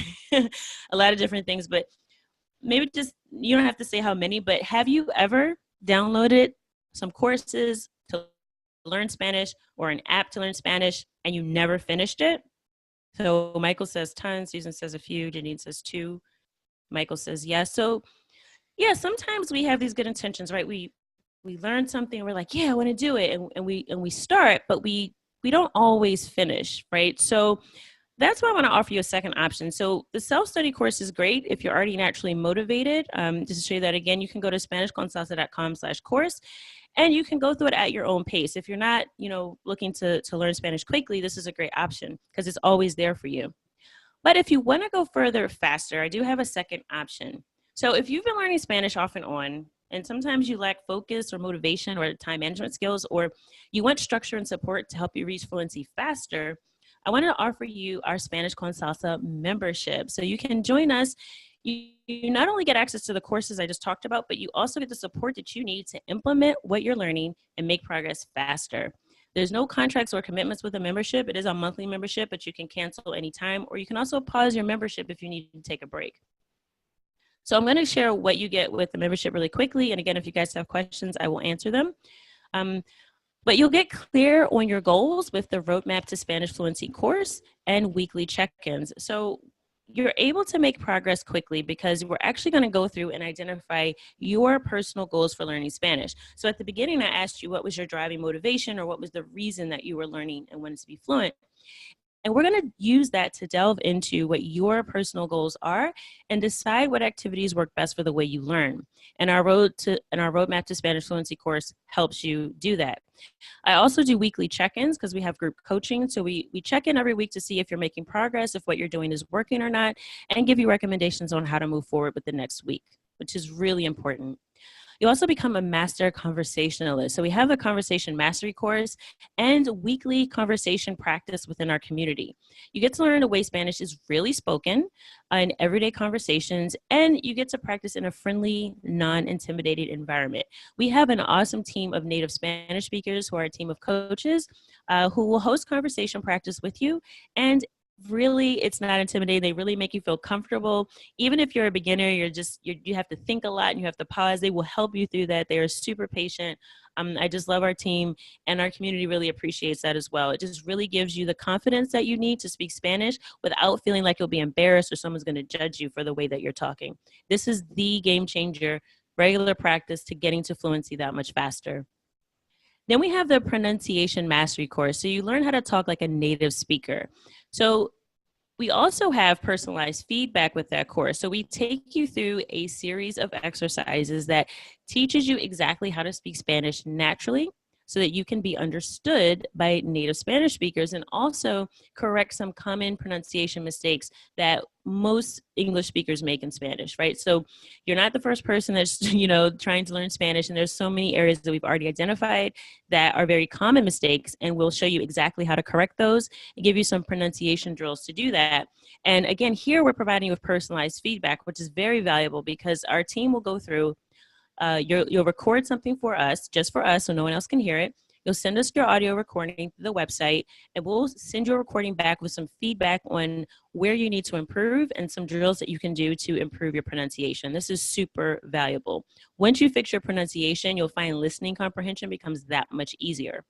things, but maybe just, you don't have to say how many, but have you ever downloaded some courses to learn Spanish or an app to learn Spanish and you never finished it? So Michael says tons, Susan says a few, Janine says 2. Michael says yes. So yeah, sometimes we have these good intentions, right? We learn something, we're like, yeah, I want to do it, and we start, but we don't always finish, right? So that's why I want to offer you a second option. So the self-study course is great if you're already naturally motivated. Just to show you that again, you can go to SpanishConSalsa.com/course, and you can go through it at your own pace. If you're not, looking to learn Spanish quickly, this is a great option because it's always there for you. But if you want to go further faster, I do have a second option. So if you've been learning Spanish off and on, and sometimes you lack focus or motivation or time management skills, or you want structure and support to help you reach fluency faster, I wanted to offer you our Spanish con Salsa membership. So you can join us. You not only get access to the courses I just talked about, but you also get the support that you need to implement what you're learning and make progress faster. There's no contracts or commitments with a membership. It is a monthly membership, but you can cancel anytime, or you can also pause your membership if you need to take a break. So I'm going to share what you get with the membership really quickly. And again, if you guys have questions, I will answer them. But you'll get clear on your goals with the Roadmap to Spanish Fluency course and weekly check-ins. So you're able to make progress quickly because we're actually going to go through and identify your personal goals for learning Spanish. So at the beginning, I asked you what was your driving motivation or what was the reason that you were learning and wanted to be fluent. And we're going to use that to delve into what your personal goals are and decide what activities work best for the way you learn. And our Roadmap to Spanish Fluency course helps you do that. I also do weekly check-ins because we have group coaching. So we check in every week to see if you're making progress, if what you're doing is working or not, and give you recommendations on how to move forward with the next week, which is really important. You also become a master conversationalist. So we have the conversation mastery course and weekly conversation practice within our community. You get to learn the way Spanish is really spoken in everyday conversations, and you get to practice in a friendly, non-intimidating environment. We have an awesome team of native Spanish speakers who are a team of coaches who will host conversation practice with you, and really it's not intimidating. They really make you feel comfortable. Even if you're a beginner, you have to think a lot and you have to pause. They will help you through that. They are super patient. I just love our team, and our community really appreciates that as well. It just really gives you the confidence that you need to speak Spanish without feeling like you'll be embarrassed or someone's going to judge you for the way that you're talking. This is the game changer, regular practice to getting to fluency that much faster. Then we have the pronunciation mastery course. So you learn how to talk like a native speaker. So we also have personalized feedback with that course. So we take you through a series of exercises that teaches you exactly how to speak Spanish naturally so that you can be understood by native Spanish speakers, and also correct some common pronunciation mistakes that most English speakers make in Spanish, right? So you're not the first person that's, trying to learn Spanish, and there's so many areas that we've already identified that are very common mistakes, and we'll show you exactly how to correct those and give you some pronunciation drills to do that. And again, here we're providing you with personalized feedback, which is very valuable because our team will go through. You'll record something for us, just for us, so no one else can hear it. You'll send us your audio recording to the website, and we'll send your recording back with some feedback on where you need to improve and some drills that you can do to improve your pronunciation. This is super valuable. Once you fix your pronunciation, you'll find listening comprehension becomes that much easier.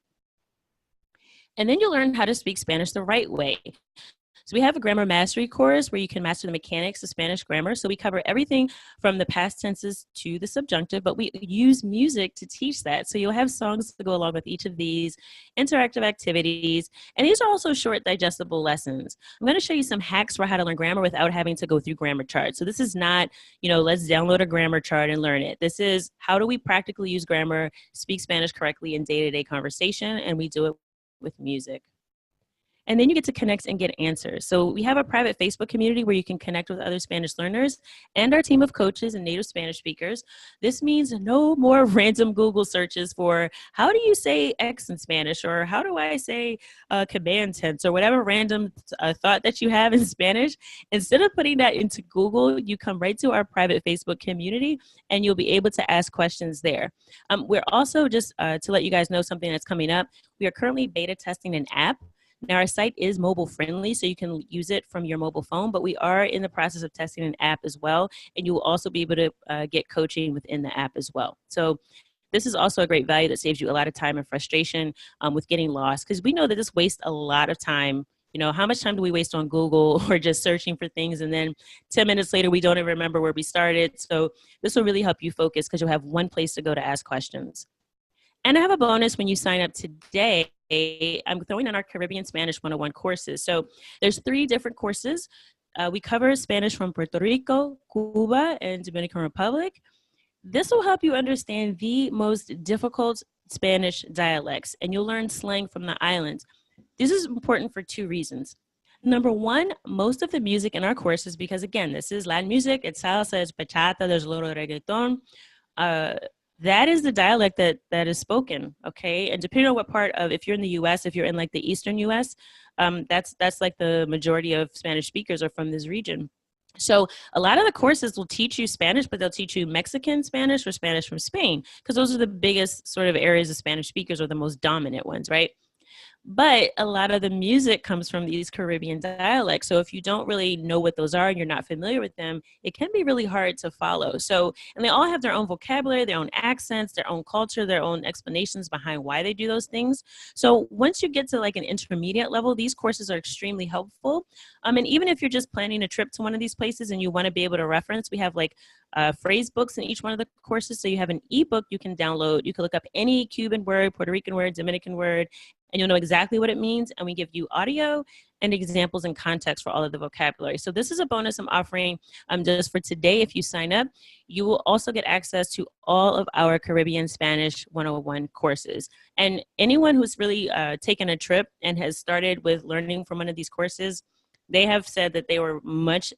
And then you'll learn how to speak Spanish the right way. So we have a grammar mastery course where you can master the mechanics of Spanish grammar. So we cover everything from the past tenses to the subjunctive, but we use music to teach that. So you'll have songs to go along with each of these interactive activities. And these are also short, digestible lessons. I'm going to show you some hacks for how to learn grammar without having to go through grammar charts. So this is not, let's download a grammar chart and learn it. This is how do we practically use grammar, speak Spanish correctly in day-to-day conversation, and we do it with music. And then you get to connect and get answers. So we have a private Facebook community where you can connect with other Spanish learners and our team of coaches and native Spanish speakers. This means no more random Google searches for how do you say X in Spanish, or how do I say command tense, or whatever random thought that you have in Spanish. Instead of putting that into Google, you come right to our private Facebook community and you'll be able to ask questions there. We're also, just to let you guys know something that's coming up, we are currently beta testing an app. Now, our site is mobile friendly, so you can use it from your mobile phone, but we are in the process of testing an app as well, and you will also be able to get coaching within the app as well. So this is also a great value that saves you a lot of time and frustration with getting lost, because we know that this wastes a lot of time. How much time do we waste on Google or just searching for things, and then 10 minutes later, we don't even remember where we started. So this will really help you focus because you'll have one place to go to ask questions. And I have a bonus when you sign up today. I'm throwing in our Caribbean Spanish 101 courses. So there's 3 different courses. We cover Spanish from Puerto Rico, Cuba, and Dominican Republic. This will help you understand the most difficult Spanish dialects, and you'll learn slang from the islands. This is important for 2 reasons. Number 1, most of the music in our courses, because again, this is Latin music, it's salsa, it's bachata, there's a little reggaeton. That is the dialect that is spoken, okay? And depending on what part of, if you're in the U.S., if you're in like the Eastern U.S., that's like the majority of Spanish speakers are from this region. So a lot of the courses will teach you Spanish, but they'll teach you Mexican Spanish or Spanish from Spain, because those are the biggest sort of areas of Spanish speakers, or the most dominant ones, right? But a lot of the music comes from these Caribbean dialects. So if you don't really know what those are and you're not familiar with them, it can be really hard to follow. So, and they all have their own vocabulary, their own accents, their own culture, their own explanations behind why they do those things. So once you get to like an intermediate level, these courses are extremely helpful. And even if you're just planning a trip to one of these places and you want to be able to reference, we have like phrase books in each one of the courses. So you have an ebook you can download. You can look up any Cuban word, Puerto Rican word, Dominican word, and you'll know exactly what it means. And we give you audio and examples and context for all of the vocabulary. So this is a bonus I'm offering just for today. If you sign up, you will also get access to all of our Caribbean Spanish 101 courses. And anyone who's really taken a trip and has started with learning from one of these courses, they have said that they were much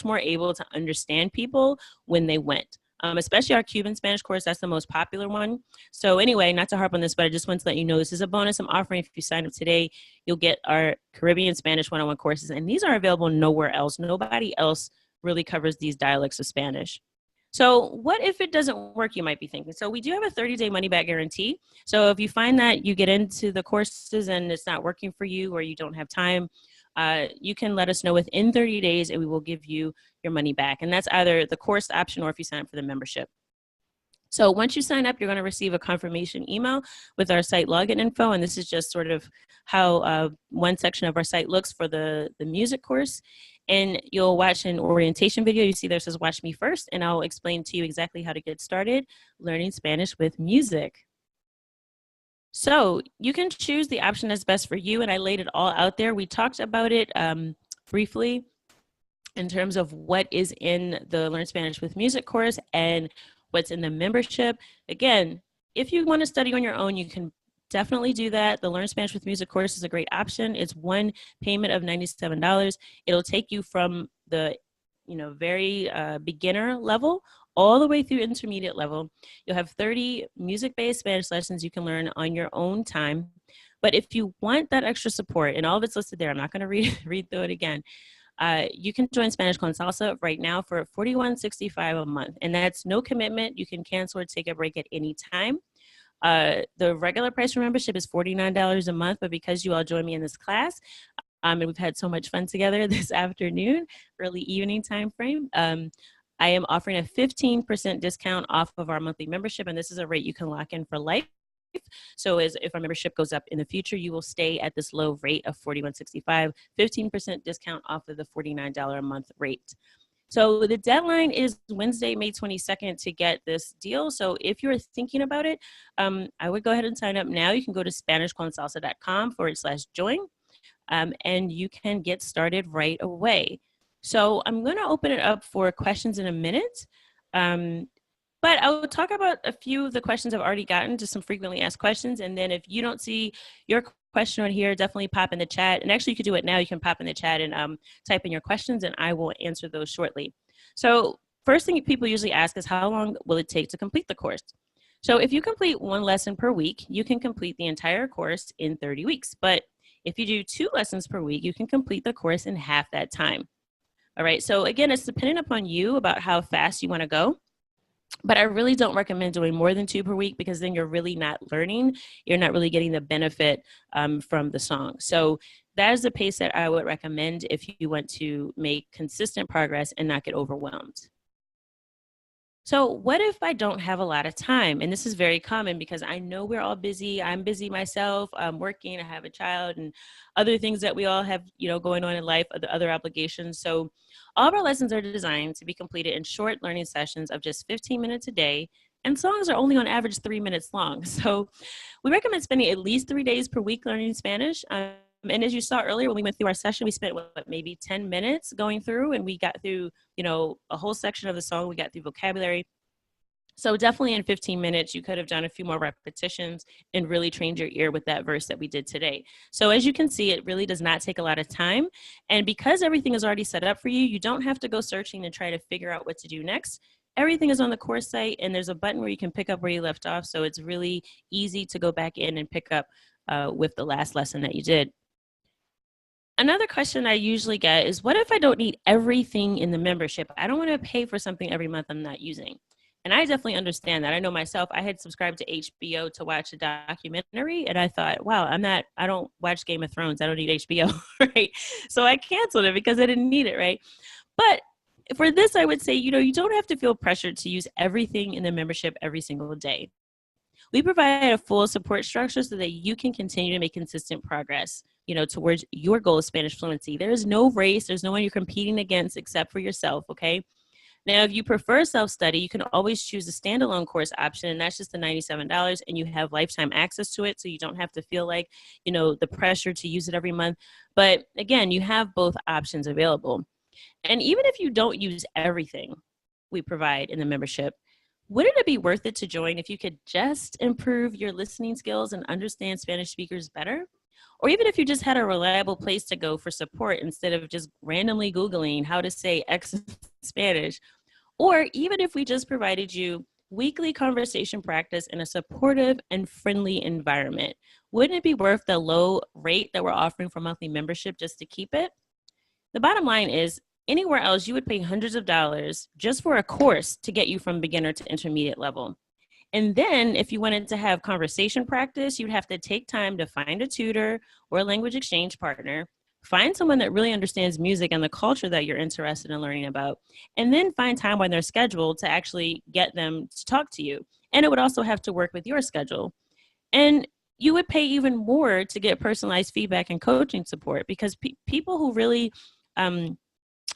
more able to understand people when they went. Especially our Cuban Spanish course, that's the most popular one. So anyway, not to harp on this, but I just want to let you know this is a bonus I'm offering. If you sign up today, you'll get our Caribbean Spanish 101 courses, and these are available nowhere else. Nobody else really covers these dialects of Spanish. So what if it doesn't work, you might be thinking. So we do have a 30-day money-back guarantee. So if you find that you get into the courses and it's not working for you or you don't have time, you can let us know within 30 days and we will give you your money back. And that's either the course option or if you sign up for the membership. So once you sign up, you're going to receive a confirmation email with our site login info. And this is just sort of how one section of our site looks for the music course. And you'll watch an orientation video. You see there says watch me first, and I'll explain to you exactly how to get started learning Spanish with music. So you can choose the option that's best for you, and I laid it all out there. We talked about it briefly in terms of what is in the Learn Spanish with Music course and what's in the membership. Again, if you want to study on your own, you can definitely do that. The Learn Spanish with Music course is a great option. It's one payment of $97. It'll take you from the very beginner level all the way through intermediate level. You'll have 30 music-based Spanish lessons you can learn on your own time. But if you want that extra support, and all of it's listed there, I'm not going to read through it again. You can join Spanish con Salsa right now for $41.65 a month, and that's no commitment. You can cancel or take a break at any time. The regular price for membership is $49 a month, but because you all join me in this class, and we've had so much fun together this afternoon, early evening time frame, I am offering a 15% discount off of our monthly membership, and this is a rate you can lock in for life. So if our membership goes up in the future, you will stay at this low rate of $41.65, 15% discount off of the $49 a month rate. So the deadline is Wednesday, May 22nd to get this deal. So if you're thinking about it, I would go ahead and sign up now. You can go to SpanishConSalsa.com/join, and you can get started right away. So I'm going to open it up for questions in a minute. But I will talk about a few of the questions I've already gotten, just some frequently asked questions. And then if you don't see your question on here, definitely pop in the chat. And actually, you can do it now. You can pop in the chat and type in your questions, and I will answer those shortly. So first thing people usually ask is, how long will it take to complete the course? So if you complete one lesson per week, you can complete the entire course in 30 weeks. But if you do 2 lessons per week, you can complete the course in half that time. All right, so again, it's dependent upon you about how fast you want to go. But I really don't recommend doing more than 2 per week, because then you're really not learning. You're not really getting the benefit from the song. So that is the pace that I would recommend if you want to make consistent progress and not get overwhelmed. So what if I don't have a lot of time? And this is very common because I know we're all busy. I'm busy myself. I'm working. I have a child and other things that we all have, going on in life, other obligations. So all of our lessons are designed to be completed in short learning sessions of just 15 minutes a day. And songs are only on average 3 minutes long. So we recommend spending at least 3 days per week learning Spanish. And as you saw earlier, when we went through our session, we spent maybe 10 minutes going through, and we got through, a whole section of the song. We got through vocabulary. So definitely in 15 minutes, you could have done a few more repetitions and really trained your ear with that verse that we did today. So as you can see, it really does not take a lot of time. And because everything is already set up for you, you don't have to go searching and try to figure out what to do next. Everything is on the course site, and there's a button where you can pick up where you left off. So it's really easy to go back in and pick up with the last lesson that you did. Another question I usually get is, what if I don't need everything in the membership? I don't want to pay for something every month I'm not using. And I definitely understand that. I know myself, I had subscribed to HBO to watch a documentary, and I thought, wow, I don't watch Game of Thrones. I don't need HBO, right? So I canceled it because I didn't need it, right? But for this, I would say, you don't have to feel pressured to use everything in the membership every single day. We provide a full support structure so that you can continue to make consistent progress, towards your goal of Spanish fluency. There is no race. There's no one you're competing against except for yourself. Okay. Now, if you prefer self-study, you can always choose a standalone course option, and that's just the $97, and you have lifetime access to it, so you don't have to feel like, the pressure to use it every month. But again, you have both options available. And even if you don't use everything we provide in the membership, wouldn't it be worth it to join if you could just improve your listening skills and understand Spanish speakers better? Or even if you just had a reliable place to go for support instead of just randomly Googling how to say X in Spanish. Or even if we just provided you weekly conversation practice in a supportive and friendly environment, wouldn't it be worth the low rate that we're offering for monthly membership just to keep it? The bottom line is, anywhere else you would pay hundreds of dollars just for a course to get you from beginner to intermediate level. And then if you wanted to have conversation practice, you'd have to take time to find a tutor or a language exchange partner, find someone that really understands music and the culture that you're interested in learning about, and then find time on their schedule to actually get them to talk to you. And it would also have to work with your schedule. And you would pay even more to get personalized feedback and coaching support, because people who really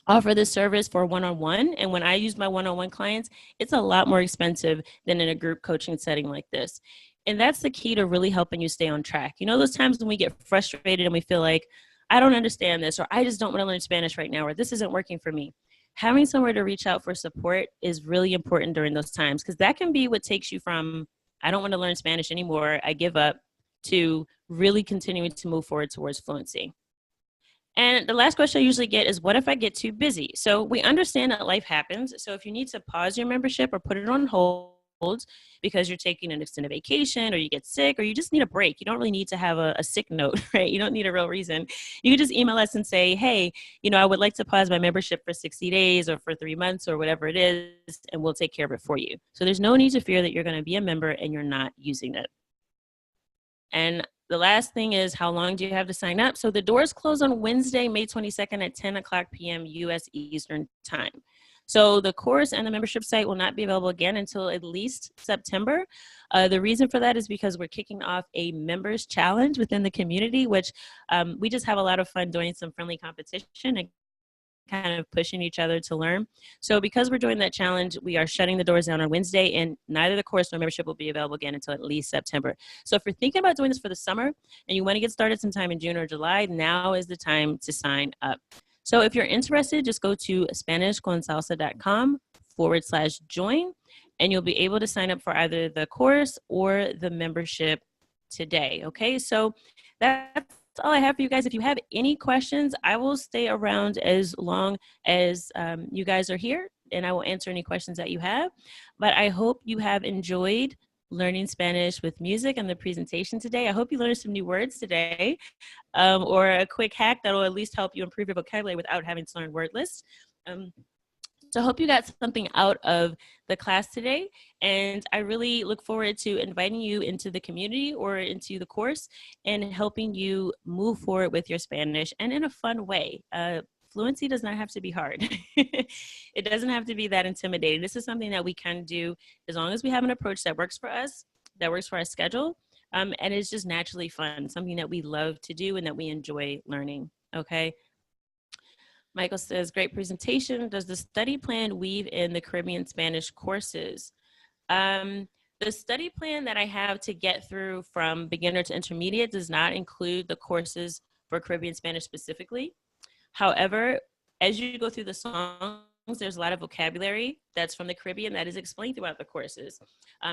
offer this service for one-on-one. And when I use my one-on-one clients, it's a lot more expensive than in a group coaching setting like this. And that's the key to really helping you stay on track. Those times when we get frustrated and we feel like, I don't understand this, or I just don't want to learn Spanish right now, or this isn't working for me. Having somewhere to reach out for support is really important during those times, because that can be what takes you from, I don't want to learn Spanish anymore, I give up, to really continuing to move forward towards fluency. And the last question I usually get is, what if I get too busy? So we understand that life happens. So if you need to pause your membership or put it on hold because you're taking an extended vacation, or you get sick, or you just need a break, you don't really need to have a sick note, right? You don't need a real reason. You can just email us and say, hey, I would like to pause my membership for 60 days or for 3 months or whatever it is, and we'll take care of it for you. So there's no need to fear that you're going to be a member and you're not using it. And the last thing is, how long do you have to sign up? So the doors close on Wednesday, May 22nd at 10 o'clock p.m. U.S. Eastern Time. So the course and the membership site will not be available again until at least September. The reason for that is because we're kicking off a members challenge within the community, which we just have a lot of fun doing some friendly competition and kind of pushing each other to learn. So because we're doing that challenge, we are shutting the doors down on Wednesday, and neither the course nor membership will be available again until at least September. So if you're thinking about doing this for the summer and you want to get started sometime in June or July, now is the time to sign up. So if you're interested, just go to SpanishConSalsa.com/join, and you'll be able to sign up for either the course or the membership today. Okay, so that's all I have for you guys. If you have any questions, I will stay around as long as you guys are here, and I will answer any questions that you have. But I hope you have enjoyed learning Spanish with music and the presentation today. I hope you learned some new words today, or a quick hack that will at least help you improve your vocabulary without having to learn word lists. So I hope you got something out of the class today, and I really look forward to inviting you into the community or into the course and helping you move forward with your Spanish, and in a fun way. Fluency does not have to be hard. It doesn't have to be that intimidating. This is something that we can do as long as we have an approach that works for us, that works for our schedule, and it's just naturally fun, something that we love to do and that we enjoy learning, okay? Michael says, great presentation. Does the study plan weave in the Caribbean Spanish courses? The study plan that I have to get through from beginner to intermediate does not include the courses for Caribbean Spanish specifically. However, as you go through the songs, there's a lot of vocabulary that's from the Caribbean that is explained throughout the courses.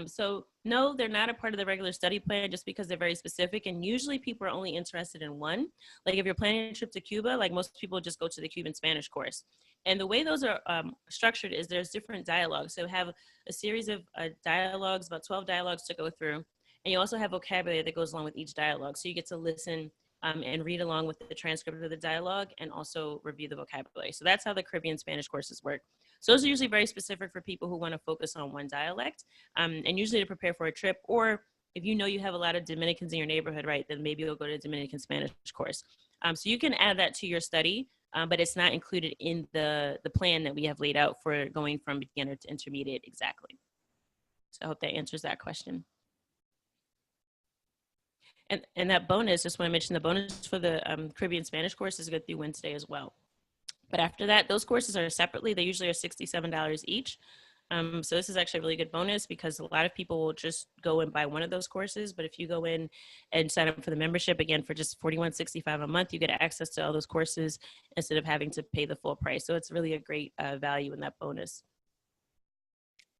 So no, they're not a part of the regular study plan just because they're very specific. And usually people are only interested in one. Like if you're planning a trip to Cuba, like most people just go to the Cuban Spanish course. And the way those are structured is there's different dialogues. So have a series of dialogues, about 12 dialogues to go through. And you also have vocabulary that goes along with each dialogue. So you get to listen and read along with the transcript of the dialogue and also review the vocabulary. So that's how the Caribbean Spanish courses work. So those are usually very specific for people who want to focus on one dialect, and usually to prepare for a trip, or if you know you have a lot of Dominicans in your neighborhood, right, then maybe you'll go to a Dominican Spanish course. So you can add that to your study, but it's not included in the plan that we have laid out for going from beginner to intermediate exactly. So I hope that answers that question. And that bonus, just want to mention the bonus for the Caribbean Spanish course is good through Wednesday as well. But after that, those courses are separately. They usually are $67 each. So this is actually a really good bonus because a lot of people will just go and buy one of those courses. But if you go in and sign up for the membership, again, for just $41.65 a month, you get access to all those courses instead of having to pay the full price. So it's really a great value in that bonus.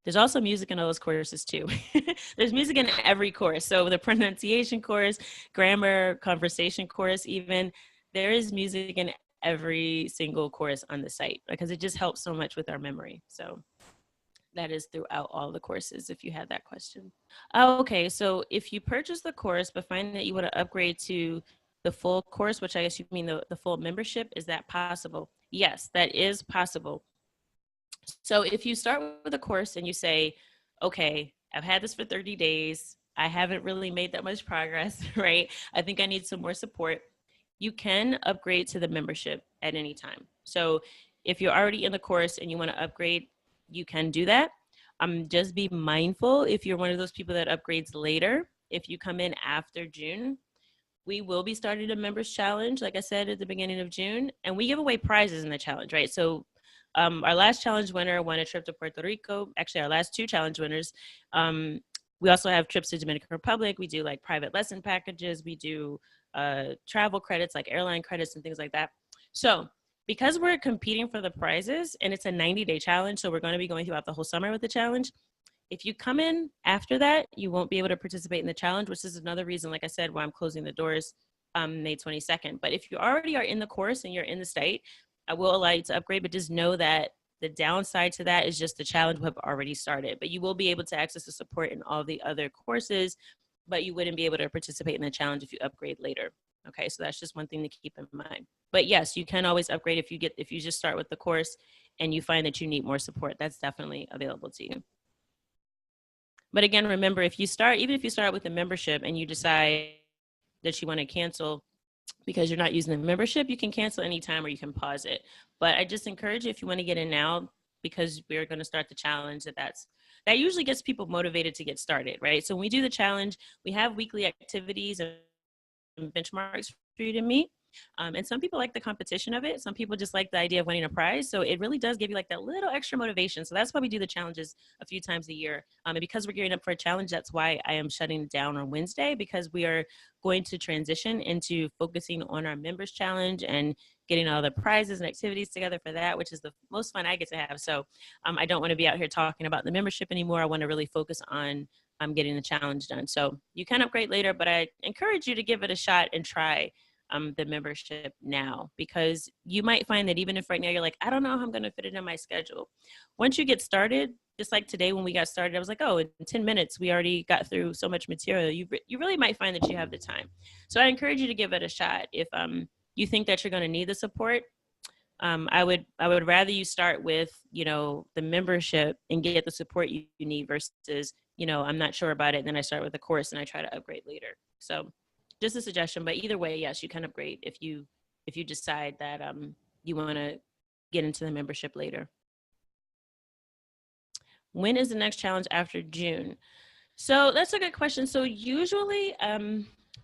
There's also music in all those courses too. There's music in every course. So the pronunciation course, grammar, conversation course, even, there is music in every single course on the site because it just helps so much with our memory. So that is throughout all the courses if you had that question. Okay, so if you purchase the course but find that you want to upgrade to the full course, which I guess you mean the full membership, is that possible? Yes, that is possible. So if you start with a course and you say, okay, I've had this for 30 days, I haven't really made that much progress, right? I think I need some more support. You can upgrade to the membership at any time. So if you're already in the course and you want to upgrade, you can do that. Just be mindful if you're one of those people that upgrades later. If you come in after June, we will be starting a members challenge, like I said, at the beginning of June, and we give away prizes in the challenge, right? So our last challenge winner won a trip to Puerto Rico. Actually, our last two challenge winners. We also have trips to Dominican Republic. We do like private lesson packages. We do travel credits, like airline credits and things like that. So because we're competing for the prizes and it's a 90-day challenge, so we're going to be going throughout the whole summer with the challenge. If you come in after that, you won't be able to participate in the challenge, which is another reason, like I said, why I'm closing the doors May 22nd. But if you already are in the course and you're in the state, I will allow you to upgrade, but just know that the downside to that is just the challenge will have already started. But you will be able to access the support in all the other courses, but you wouldn't be able to participate in the challenge if you upgrade later. Okay, so that's just one thing to keep in mind. But yes, you can always upgrade if you just start with the course and you find that you need more support. That's definitely available to you. But again, remember, even if you start with a membership and you decide that you want to cancel because you're not using the membership, you can cancel anytime or you can pause it. But I just encourage you, if you want to get in now, because we're going to start the challenge, that usually gets people motivated to get started, right? So when we do the challenge, we have weekly activities and benchmarks for you to meet. And some people like the competition of it. Some people just like the idea of winning a prize. So it really does give you like that little extra motivation. So that's why we do the challenges a few times a year. And because we're gearing up for a challenge, that's why I am shutting it down on Wednesday, because we are going to transition into focusing on our members challenge and getting all the prizes and activities together for that, which is the most fun I get to have. So I don't want to be out here talking about the membership anymore. I want to really focus on getting the challenge done. So you can upgrade later, but I encourage you to give it a shot and try the membership now, because you might find that even if right now you're like, I don't know how I'm going to fit it in my schedule. Once you get started, just like today when we got started, I was like, oh, in 10 minutes, we already got through so much material. You really might find that you have the time. So I encourage you to give it a shot. If you think that you're going to need the support, I would rather you start with, the membership and get the support you need versus, I'm not sure about it. And then I start with the course and I try to upgrade later. So just a suggestion, but either way, yes, you can upgrade if you decide that you want to get into the membership later. When is the next challenge after June? So that's a good question. So usually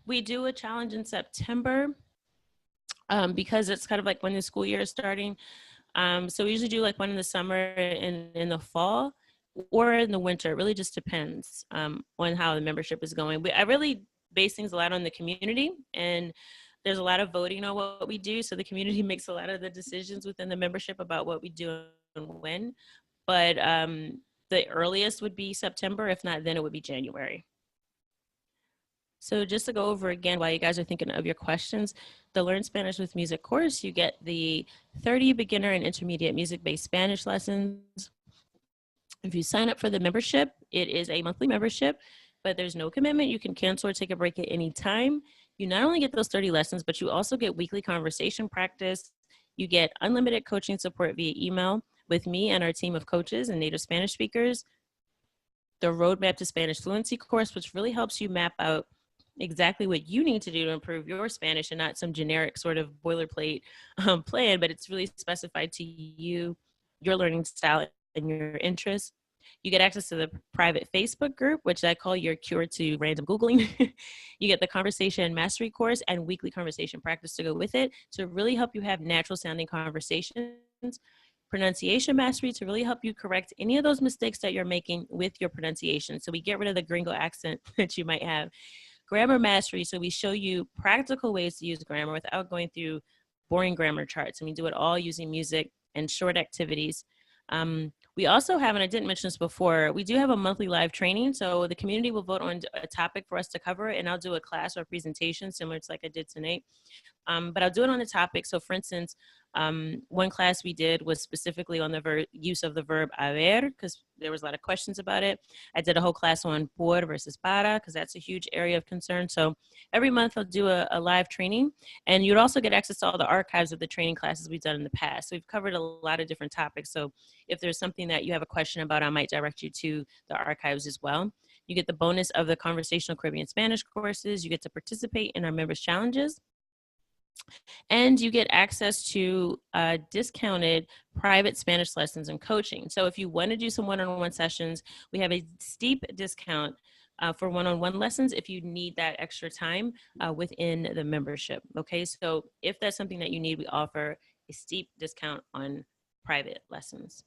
we do a challenge in September because it's kind of like when the school year is starting. So we usually do like one in the summer and in the fall or in the winter. It really just depends on how the membership is going. I really base things a lot on the community, and there's a lot of voting on what we do. So the community makes a lot of the decisions within the membership about what we do and when. But the earliest would be September. If not, then it would be January. So just to go over again, while you guys are thinking of your questions, the Learn Spanish with Music course, you get the 30 beginner and intermediate music-based Spanish lessons. If you sign up for the membership, it is a monthly membership, but there's no commitment. You can cancel or take a break at any time. You not only get those 30 lessons, but you also get weekly conversation practice. You get unlimited coaching support via email with me and our team of coaches and native Spanish speakers. The Roadmap to Spanish Fluency course, which really helps you map out exactly what you need to do to improve your Spanish and not some generic sort of boilerplate plan, but it's really specified to you, your learning style, and your interests. You get access to the private Facebook group, which I call your cure to random Googling. You get the conversation mastery course and weekly conversation practice to go with it to really help you have natural sounding conversations. Pronunciation mastery to really help you correct any of those mistakes that you're making with your pronunciation. So we get rid of the gringo accent that you might have. Grammar mastery, so we show you practical ways to use grammar without going through boring grammar charts. And we do it all using music and short activities. We also have, and I didn't mention this before, we do have a monthly live training. So the community will vote on a topic for us to cover, and I'll do a class or presentation similar to like I did tonight. But I'll do it on the topic. So for instance, one class we did was specifically on the use of the verb haber, because there was a lot of questions about it. I did a whole class on por versus para, because that's a huge area of concern. So every month I'll do a live training, and you'd also get access to all the archives of the training classes we've done in the past. So we've covered a lot of different topics. So if there's something that you have a question about, I might direct you to the archives as well. You get the bonus of the conversational Caribbean Spanish courses. You get to participate in our members' challenges. And you get access to discounted private Spanish lessons and coaching. So if you want to do some one-on-one sessions, we have a steep discount for one-on-one lessons if you need that extra time within the membership. Okay, so if that's something that you need, we offer a steep discount on private lessons.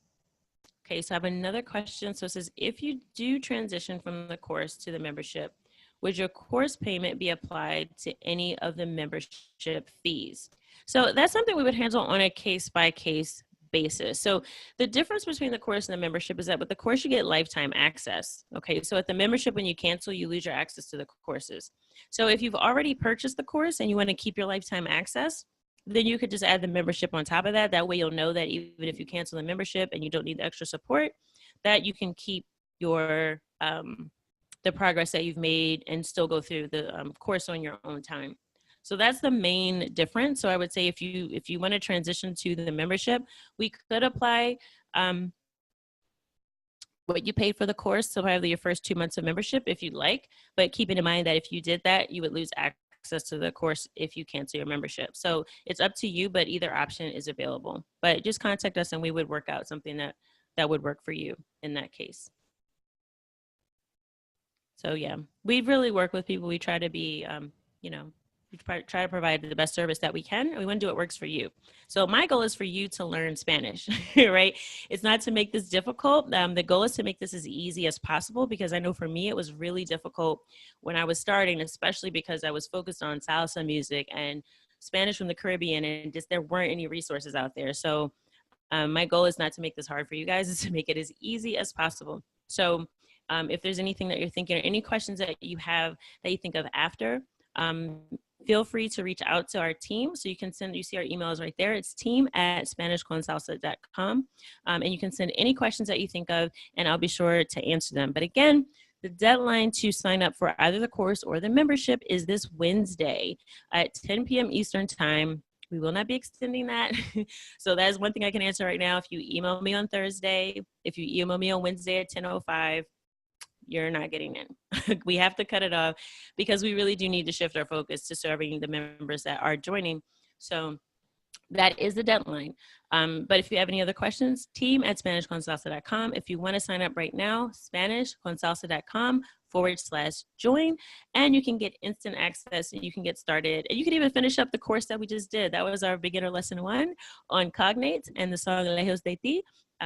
Okay, so I have another question. So it says, if you do transition from the course to the membership, would your course payment be applied to any of the membership fees? So that's something we would handle on a case-by-case basis. So the difference between the course and the membership is that with the course, you get lifetime access. Okay, so at the membership, when you cancel, you lose your access to the courses. So if you've already purchased the course and you want to keep your lifetime access, then you could just add the membership on top of that. That way you'll know that even if you cancel the membership and you don't need the extra support, that you can keep your the progress that you've made and still go through the course on your own time. So that's the main difference. So I would say if you want to transition to the membership, we could apply what you paid for the course, so probably your first 2 months of membership if you'd like, but keeping in mind that if you did that, you would lose access to the course if you cancel your membership. So it's up to you, but either option is available. But just contact us and we would work out something that would work for you in that case. So yeah, we really work with people. We try to be, we try to provide the best service that we can, and we want to do what works for you. So my goal is for you to learn Spanish, right? It's not to make this difficult. The goal is to make this as easy as possible, because I know for me, it was really difficult when I was starting, especially because I was focused on salsa music and Spanish from the Caribbean, and just there weren't any resources out there. So my goal is not to make this hard for you guys, is to make it as easy as possible. So if there's anything that you're thinking or any questions that you have that you think of after, feel free to reach out to our team. So you can you see our emails right there. It's team@SpanishConSalsa.com. And you can send any questions that you think of, and I'll be sure to answer them. But again, the deadline to sign up for either the course or the membership is this Wednesday at 10 p.m. Eastern time. We will not be extending that. So that is one thing I can answer right now. If you email me on Thursday, if you email me on Wednesday at 10:05, you're not getting in. We have to cut it off because we really do need to shift our focus to serving the members that are joining. So that is the deadline. But if you have any other questions, team@SpanishConSalsa.com. If you want to sign up right now, SpanishConSalsa.com/join, and you can get instant access and you can get started. And you can even finish up the course that we just did. That was our beginner lesson 1 on cognates and the song Lejos de Ti.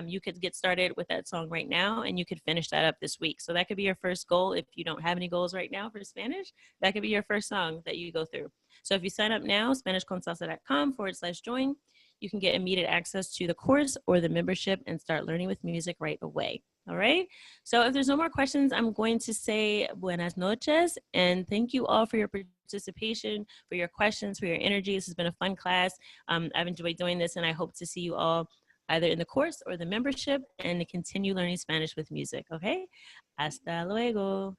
You could get started with that song right now, and you could finish that up this week. So that could be your first goal. If you don't have any goals right now for Spanish, that could be your first song that you go through. So if you sign up now, SpanishConSalsa.com/join, you can get immediate access to the course or the membership and start learning with music right away. All right. So if there's no more questions, I'm going to say buenas noches, and thank you all for your participation, for your questions, for your energy. This has been a fun class. I've enjoyed doing this, and I hope to see you all either in the course or the membership and to continue learning Spanish with music. Okay. Hasta luego.